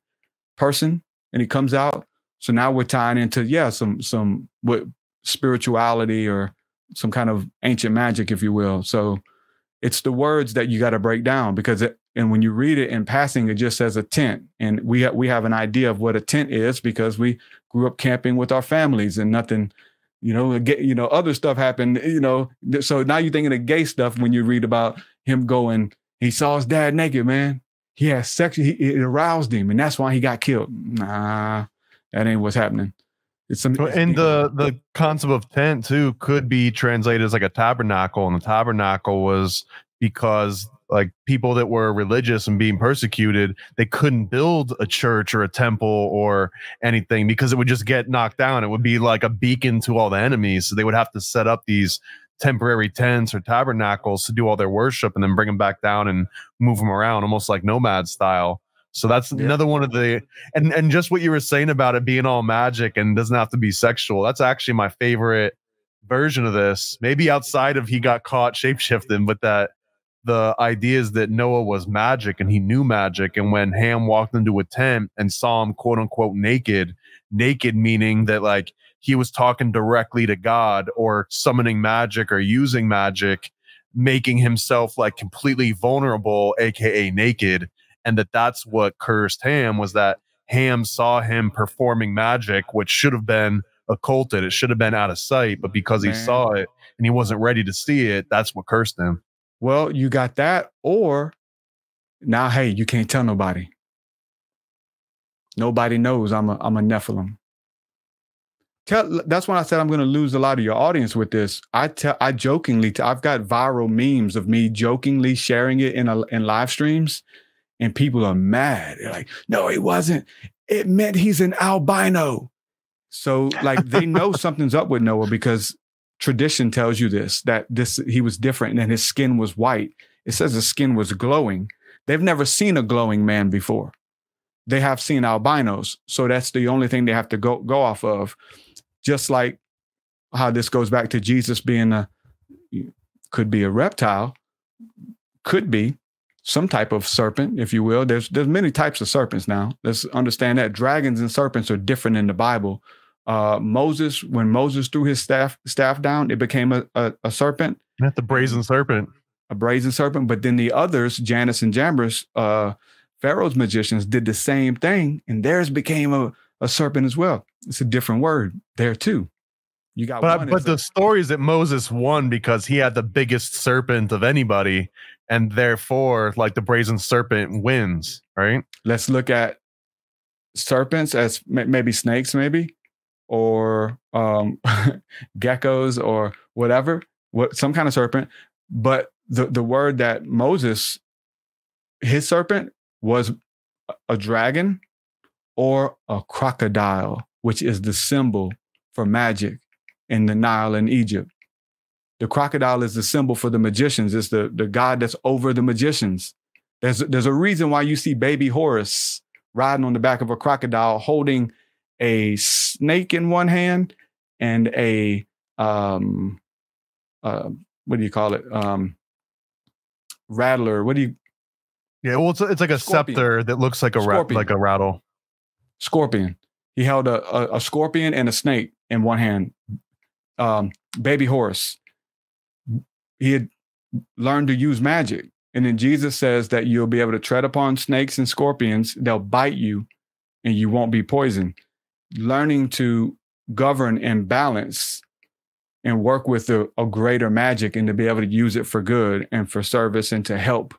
person and he comes out. So now we're tying into, some what spirituality or some kind of ancient magic, if you will. So it's the words that you got to break down, because and when you read it in passing, it just says a tent. And we have an idea of what a tent is because we grew up camping with our families and nothing, other stuff happened, So now you're thinking of gay stuff when you read about him going, he saw his dad naked, man. He had sex, it aroused him, and that's why he got killed. Nah, that ain't what's happening. And the concept of tent too could be translated as like a tabernacle, and the tabernacle was because like people that were religious and being persecuted, they couldn't build a church or a temple or anything because it would just get knocked down. It would be like a beacon to all the enemies. So they would have to set up these temporary tents or tabernacles to do all their worship and then bring them back down and move them around, almost like nomad style. So that's another one of the, and just what you were saying about it being all magic and doesn't have to be sexual. That's actually my favorite version of this. Maybe outside of he got caught shapeshifting, but that the idea is that Noah was magic and he knew magic. And when Ham walked into a tent and saw him quote unquote naked meaning that like he was talking directly to God or summoning magic or using magic, making himself like completely vulnerable, AKA naked. And that's what cursed Ham, was that Ham saw him performing magic, which should have been occulted. It should have been out of sight. But because he saw it and he wasn't ready to see it, that's what cursed him. Well, you got that. Or now, hey, you can't tell nobody. Nobody knows I'm a Nephilim. That's when I said I'm going to lose a lot of your audience with this. I jokingly, I've got viral memes of me jokingly sharing it in live streams. And people are mad. They're like, no, he wasn't. It meant he's an albino. So like they know something's up with Noah because tradition tells you that he was different and his skin was white. It says his skin was glowing. They've never seen a glowing man before. They have seen albinos. So that's the only thing they have to go off of. Just like how this goes back to Jesus being could be a reptile, could be some type of serpent, if you will. There's many types of serpents now. Let's understand that dragons and serpents are different in the Bible. When Moses threw his staff down, it became a serpent. Not the brazen serpent. A brazen serpent. But then the others, Janus and Jambres, Pharaoh's magicians, did the same thing, and theirs became a serpent as well. It's a different word there too. You got but the story is that Moses won because he had the biggest serpent of anybody, and therefore, like the brazen serpent wins, right? Let's look at serpents as maybe snakes, or geckos or whatever, some kind of serpent. But the word that Moses, his serpent was a dragon or a crocodile, which is the symbol for magic in the Nile in Egypt. The crocodile is the symbol for the magicians. It's the god that's over the magicians. There's a reason why you see baby Horus riding on the back of a crocodile holding a snake in one hand and a what do you call it? Rattler. What do you? Yeah, well, it's like a scorpion. Scepter that looks like a rattle. Scorpion. He held a scorpion and a snake in one hand. Baby Horus. He had learned to use magic. And then Jesus says that you'll be able to tread upon snakes and scorpions. They'll bite you and you won't be poisoned. Learning to govern and balance and work with a greater magic and to be able to use it for good and for service and to help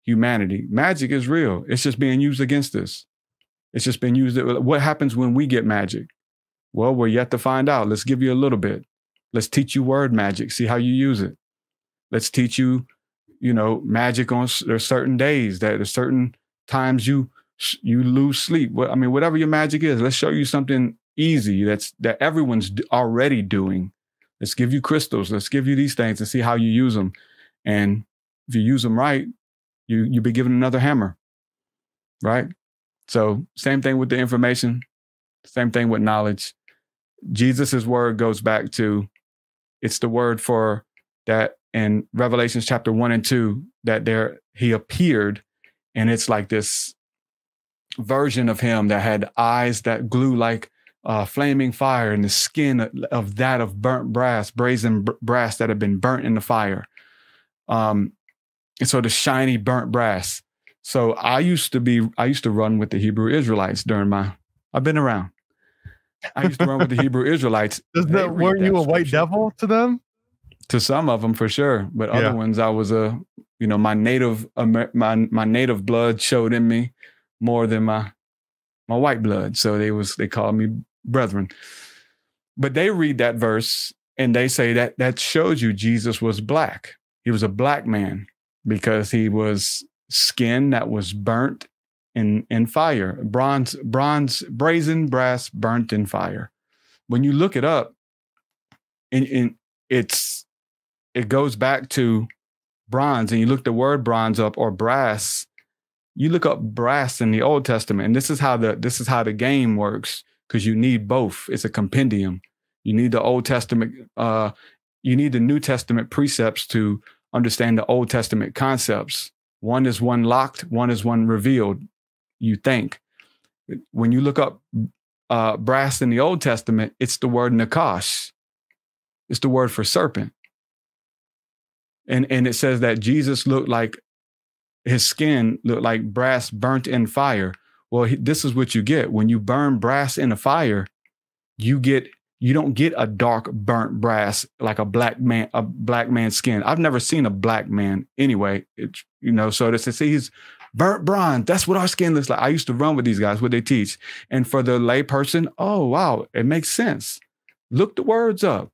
humanity. Magic is real. It's just being used against us. It's just been used. What happens when we get magic? Well, we're yet to find out. Let's give you a little bit. Let's teach you word magic. See how you use it. Let's teach you, magic on there's certain days that there's certain times you lose sleep. Whatever your magic is, let's show you something easy that everyone's already doing. Let's give you crystals. Let's give you these things and see how you use them. And if you use them right, you be given another hammer, right? So same thing with the information, same thing with knowledge. Jesus's word goes back to, it's the word for that in Revelations chapter 1 and 2, that he appeared, and it's like this version of him that had eyes that glue like flaming fire, and the skin of burnt brass, brazen brass that had been burnt in the fire. And so the shiny burnt brass. So I used to run with the Hebrew Israelites I've been around. I used to run with the Hebrew Israelites. Weren't you a white devil to them? To some of them, for sure. But other ones, I was my native blood showed in me more than my white blood. So they called me brethren. But they read that verse and they say that shows you Jesus was black. He was a black man because he was skin that was burnt in fire, brazen brass burnt in fire. When you look it up, it goes back to bronze, and you look the word bronze up, or brass. You look up brass in the Old Testament, and this is how the game works, because you need both. It's a compendium. You need the Old Testament. You need the New Testament precepts to understand the Old Testament concepts. One is one locked, one is one revealed. You think. When you look up brass in the Old Testament, it's the word nakash. It's the word for serpent. And it says that Jesus looked like, his skin looked like brass burnt in fire. Well, this is what you get. When you burn brass in a fire, you don't get a dark burnt brass like a black man's skin. I've never seen a black man anyway. So to say he's burnt bronze, that's what our skin looks like. I used to run with these guys, what they teach. And for the lay person, oh, wow, it makes sense. Look the words up.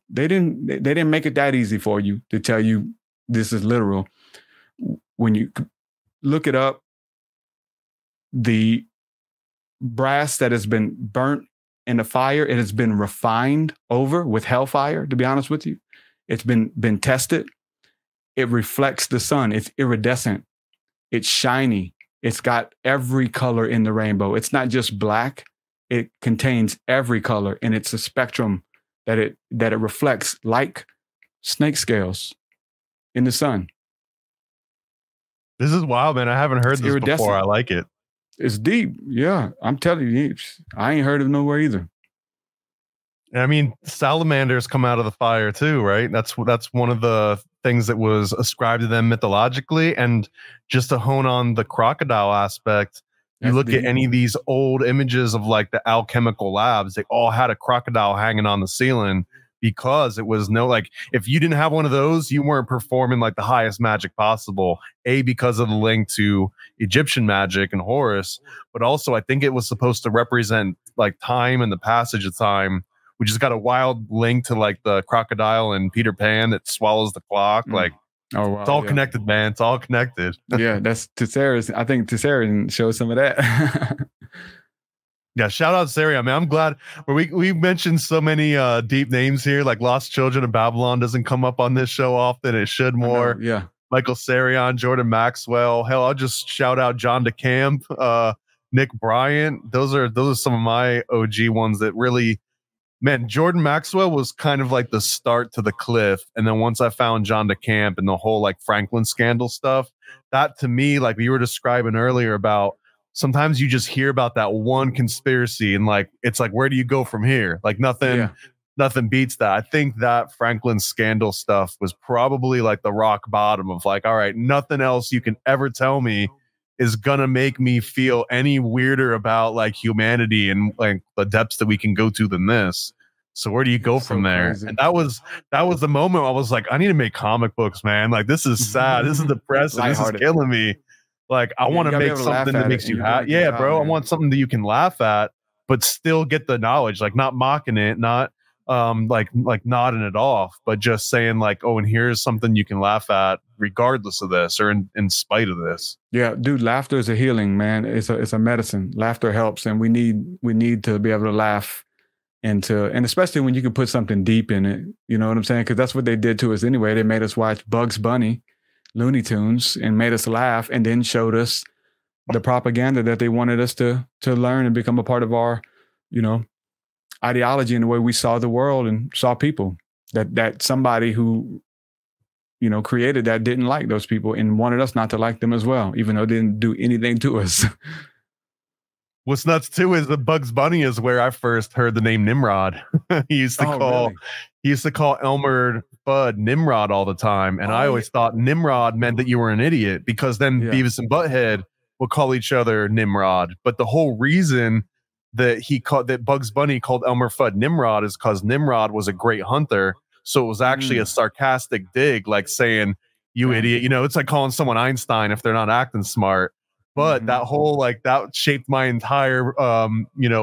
They didn't make it that easy for you to tell you this is literal. When you look it up, the brass that has been burnt in the fire, it has been refined over with hellfire, to be honest with you. It's been tested. It reflects the sun. It's iridescent. It's shiny. It's got every color in the rainbow. It's not just black. It contains every color, and it's a spectrum that it reflects like snake scales in the sun. This is wild, man. I haven't heard this before. I like it. It's deep. Yeah, I'm telling you, I ain't heard of nowhere either. I mean, salamanders come out of the fire too, right? That's one of the things that was ascribed to them mythologically. And just to hone on the crocodile aspect, you look at any of these old images of like the alchemical labs, they all had a crocodile hanging on the ceiling, because it was if you didn't have one of those, you weren't performing like the highest magic possible. Because of the link to Egyptian magic and Horus, but also I think it was supposed to represent like time and the passage of time. We just got a wild link to like the crocodile and Peter Pan that swallows the clock. Like, oh, wow, it's all connected, man. It's all connected. Yeah, that's Tessera's. I think Tessera showed some of that. Yeah, shout out Saria, man. I'm glad we mentioned so many deep names here, like Lost Children of Babylon doesn't come up on this show often. It should more. Yeah. Michael Sarion, Jordan Maxwell. Hell, I'll just shout out John DeCamp, Nick Bryant. Those are some of my OG ones that really, man, Jordan Maxwell was kind of like the start to the cliff. And then once I found John DeCamp and the whole like Franklin scandal stuff, that to me, like you were describing earlier about, sometimes you just hear about that one conspiracy and like, it's like, where do you go from here? Like nothing beats that. I think that Franklin scandal stuff was probably like the rock bottom of like, all right, nothing else you can ever tell me is going to make me feel any weirder about like humanity and like the depths that we can go to than this. So where do you go from there? Crazy. And that was the moment I was like, I need to make comic books, man. Like, this is sad. This is depressing. This is killing me. Like, I want to make something that makes you happy. Yeah, bro. I want something that you can laugh at, but still get the knowledge, like not mocking it, not like nodding it off, but just saying like, oh, and here's something you can laugh at regardless of this or in spite of this. Yeah, dude, laughter is a healing, man. It's a medicine. Laughter helps, and we need to be able to laugh and especially when you can put something deep in it. You know what I'm saying? Because that's what they did to us anyway. They made us watch Bugs Bunny. Looney Tunes and made us laugh, and then showed us the propaganda that they wanted us to learn and become a part of our, ideology and the way we saw the world and saw people. That somebody who, created that didn't like those people and wanted us not to like them as well, even though they didn't do anything to us. What's nuts too is the Bugs Bunny is where I first heard the name Nimrod. he used to call Elmer Fudd Nimrod all the time, and I always thought Nimrod meant that you were an idiot, because then Beavis and Butthead will call each other Nimrod. But the whole reason that Bugs Bunny called Elmer Fudd Nimrod is because Nimrod was a great hunter. So it was actually a sarcastic dig, like saying, "You idiot." It's like calling someone Einstein if they're not acting smart. But that whole, that shaped my entire,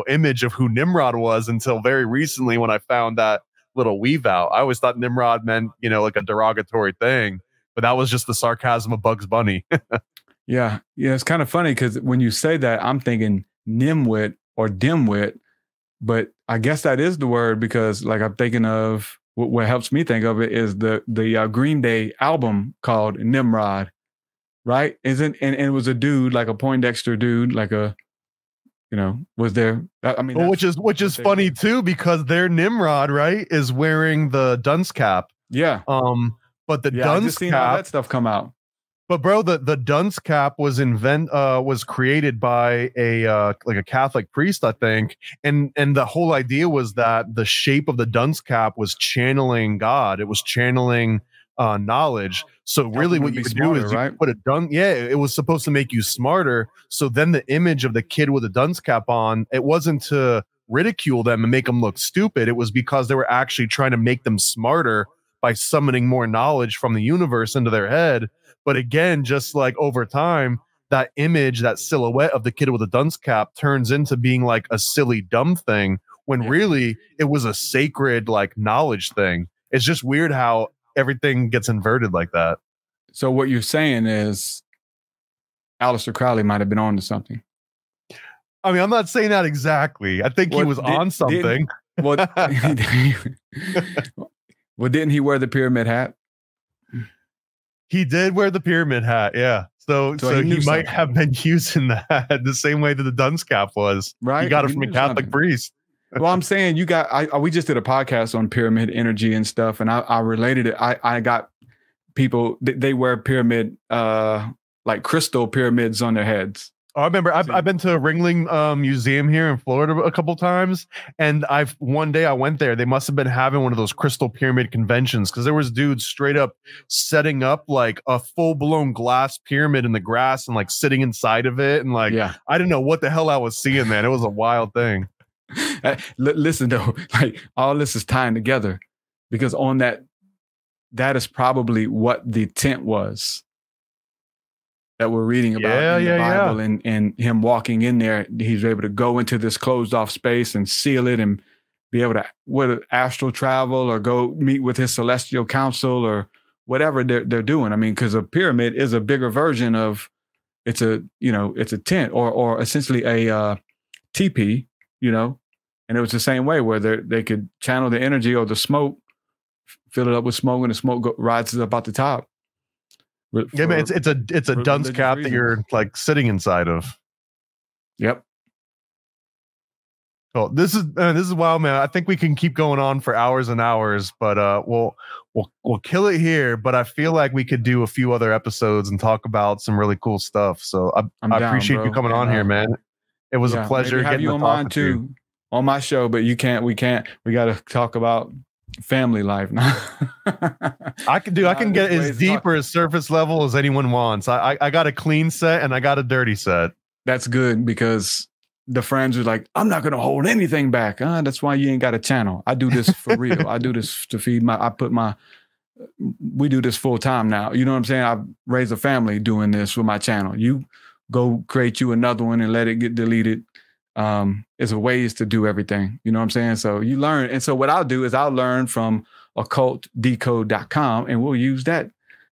image of who Nimrod was until very recently when I found that little weave out. I always thought Nimrod meant, like a derogatory thing, but that was just the sarcasm of Bugs Bunny. Yeah. It's kind of funny because when you say that, I'm thinking nimwit or dimwit, but I guess that is the word, because I'm thinking of what helps me think of it is the Green Day album called Nimrod. Right? And it was a dude, like a Poindexter dude, was there? I mean, which is funny too, because their Nimrod, right, is wearing the dunce cap. Yeah. But the dunce I just seen all cap, that stuff come out. But bro, the dunce cap was created by a Catholic priest, I think, and the whole idea was that the shape of the dunce cap was channeling God. It was channeling knowledge. So really what you would do is you put a dunce. Yeah, it was supposed to make you smarter. So then the image of the kid with a dunce cap on, it wasn't to ridicule them and make them look stupid. It was because they were actually trying to make them smarter by summoning more knowledge from the universe into their head. But again, just like over time, that image, that silhouette of the kid with a dunce cap turns into being like a silly, dumb thing, when really it was a sacred, knowledge thing. It's just weird how everything gets inverted like that. So what you're saying is Aleister Crowley might have been on to something. I mean, I'm not saying that exactly. I think he was on something. Didn't he wear the pyramid hat? He did wear the pyramid hat, yeah. So he might have been using that the same way that the dunce cap was. Right. He got it from a Catholic priest. Well, I'm saying we just did a podcast on pyramid energy and stuff, and I related it. I got people, they wear pyramid, crystal pyramids on their heads. Oh, I remember I've been to a Ringling Museum here in Florida a couple times, and one day I went there. They must have been having one of those crystal pyramid conventions, because there was dudes straight up setting up like a full blown glass pyramid in the grass and sitting inside of it, and I didn't know what the hell I was seeing, man. It was a wild thing. Listen though, all this is tying together, because on that is probably what the tent was that we're reading about in the Bible. And him walking in there, he's able to go into this closed off space and seal it and be able to astral travel or go meet with his celestial council or whatever they're doing. I mean, because a pyramid is a bigger version of it's a tent or essentially a teepee, and it was the same way where they could channel the energy or the smoke, fill it up with smoke, and the smoke rises up out the top. Yeah, man, it's a dunce cap that you're sitting inside of. Yep. Well, this is wild, man. I think we can keep going on for hours and hours, but we'll kill it here. But I feel like we could do a few other episodes and talk about some really cool stuff. So I appreciate you coming on here, man. It was a pleasure getting you on mine too, on my show. But we got to talk about family life now. I can get as deep or as surface level as anyone wants. I got a clean set and I got a dirty set. That's good, because the friends are like, I'm not gonna hold anything back. That's why you ain't got a channel. I do this for real. I do this to feed we do this full time now. You know what I'm saying? I've raised a family doing this with my channel. You go create you another one and let it get deleted. It's ways to do everything. You know what I'm saying? So you learn. And so what I'll do is I'll learn from CultDecode.com, and we'll use that.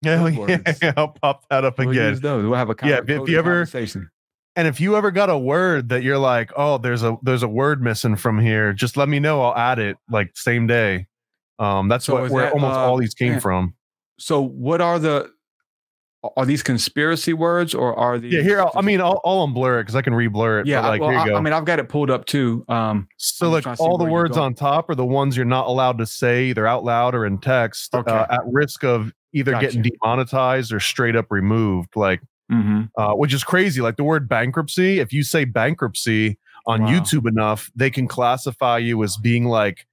Yeah, I'll pop that up again. Use those. We'll have a conversation. And if you ever got a word that you're like, oh, there's a word missing from here, just let me know. I'll add it same day. That's where almost all these came from. So what are are these conspiracy words or are these? Yeah, here, I'll unblur it because I can re-blur it. Yeah, but here you go. I mean, I've got it pulled up too. So like all the words on top are the ones you're not allowed to say either out loud or in text, at risk of either getting demonetized or straight up removed. Like, which is crazy. Like the word bankruptcy, if you say bankruptcy on YouTube enough, they can classify you as being like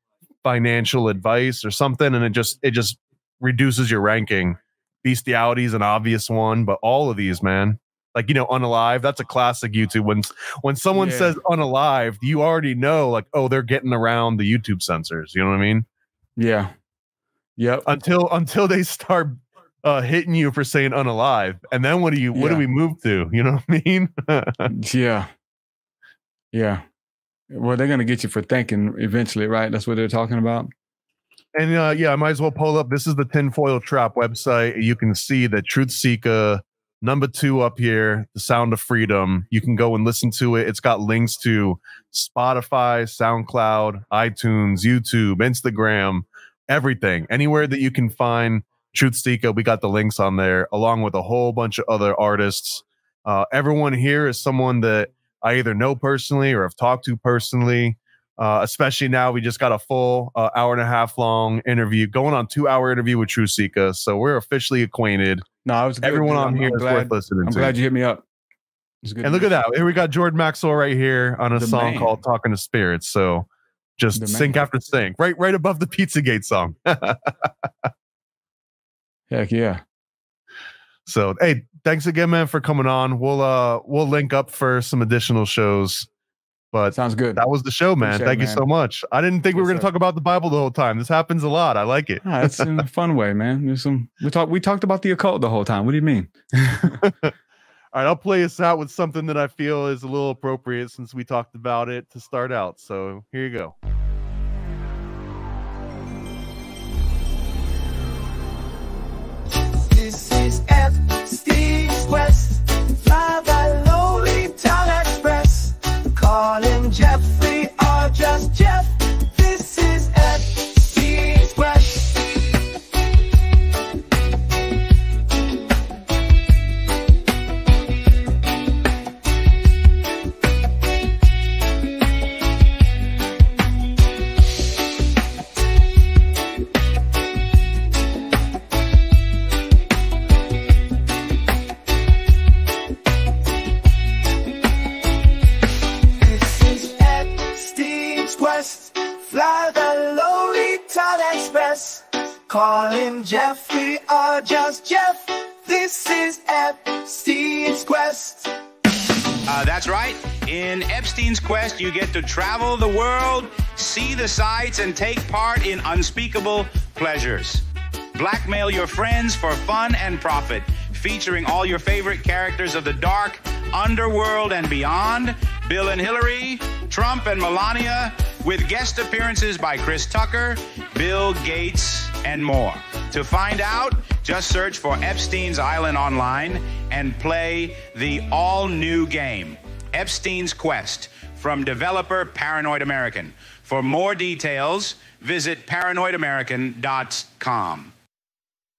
financial advice or something, and it just reduces your ranking. Bestiality is an obvious one, but all of these, man, like, you know, unalive, that's a classic YouTube. When someone says unalive, you already know, like, oh, they're getting around the YouTube censors. You know what I mean? Yeah. Yep. Until they start hitting you for saying unalive, and then what do we move to? You know what I mean? Yeah. Well, they're gonna get you for thinking eventually, right? That's what they're talking about. And I might as well pull up. This is the Tinfoil Trap website. You can see the TruthSeekah #2 up here, The Sound of Freedom. You can go and listen to it. It's got links to Spotify, SoundCloud, iTunes, YouTube, Instagram, everything. Anywhere that you can find TruthSeekah, we got the links on there, along with a whole bunch of other artists. Everyone here is someone that I either know personally or have talked to personally. Especially now, we just got a full hour and a half long interview, going on 2-hour interview with TruthSeekah. So we're officially acquainted. No, it was good. Everyone on here is worth listening to. I'm glad you hit me up. And look at that. Here we got Jordan Maxwell right here on a song called Talking to Spirits. So just sync after sync, right above the Pizzagate song. Heck yeah. So, hey, thanks again, man, for coming on. We'll link up for some additional shows. But sounds good. That was the show, man. Thank you so much. I didn't think we were going to talk about the Bible the whole time. This happens a lot. I like it. It's in a fun way, man. We talked about the occult the whole time. What do you mean? All right, I'll play us out with something that I feel is a little appropriate since we talked about it to start out. So here you go. This is Epstein's Quest, fly the lowly town express. Calling Jeffrey or just Jeff. This is Epstein's Quest. Fly the lowly town express. Calling Jeffrey or just Jeff. This is Epstein's Quest. That's right. In Epstein's Quest, you get to travel the world, see the sights, and take part in unspeakable pleasures. Blackmail your friends for fun and profit, featuring all your favorite characters of the dark underworld and beyond. Bill and Hillary, Trump and Melania, with guest appearances by Chris Tucker, Bill Gates, and more. To find out, just search for Epstein's Island online and play the all-new game, Epstein's Quest, from developer Paranoid American. For more details, visit paranoidamerican.com.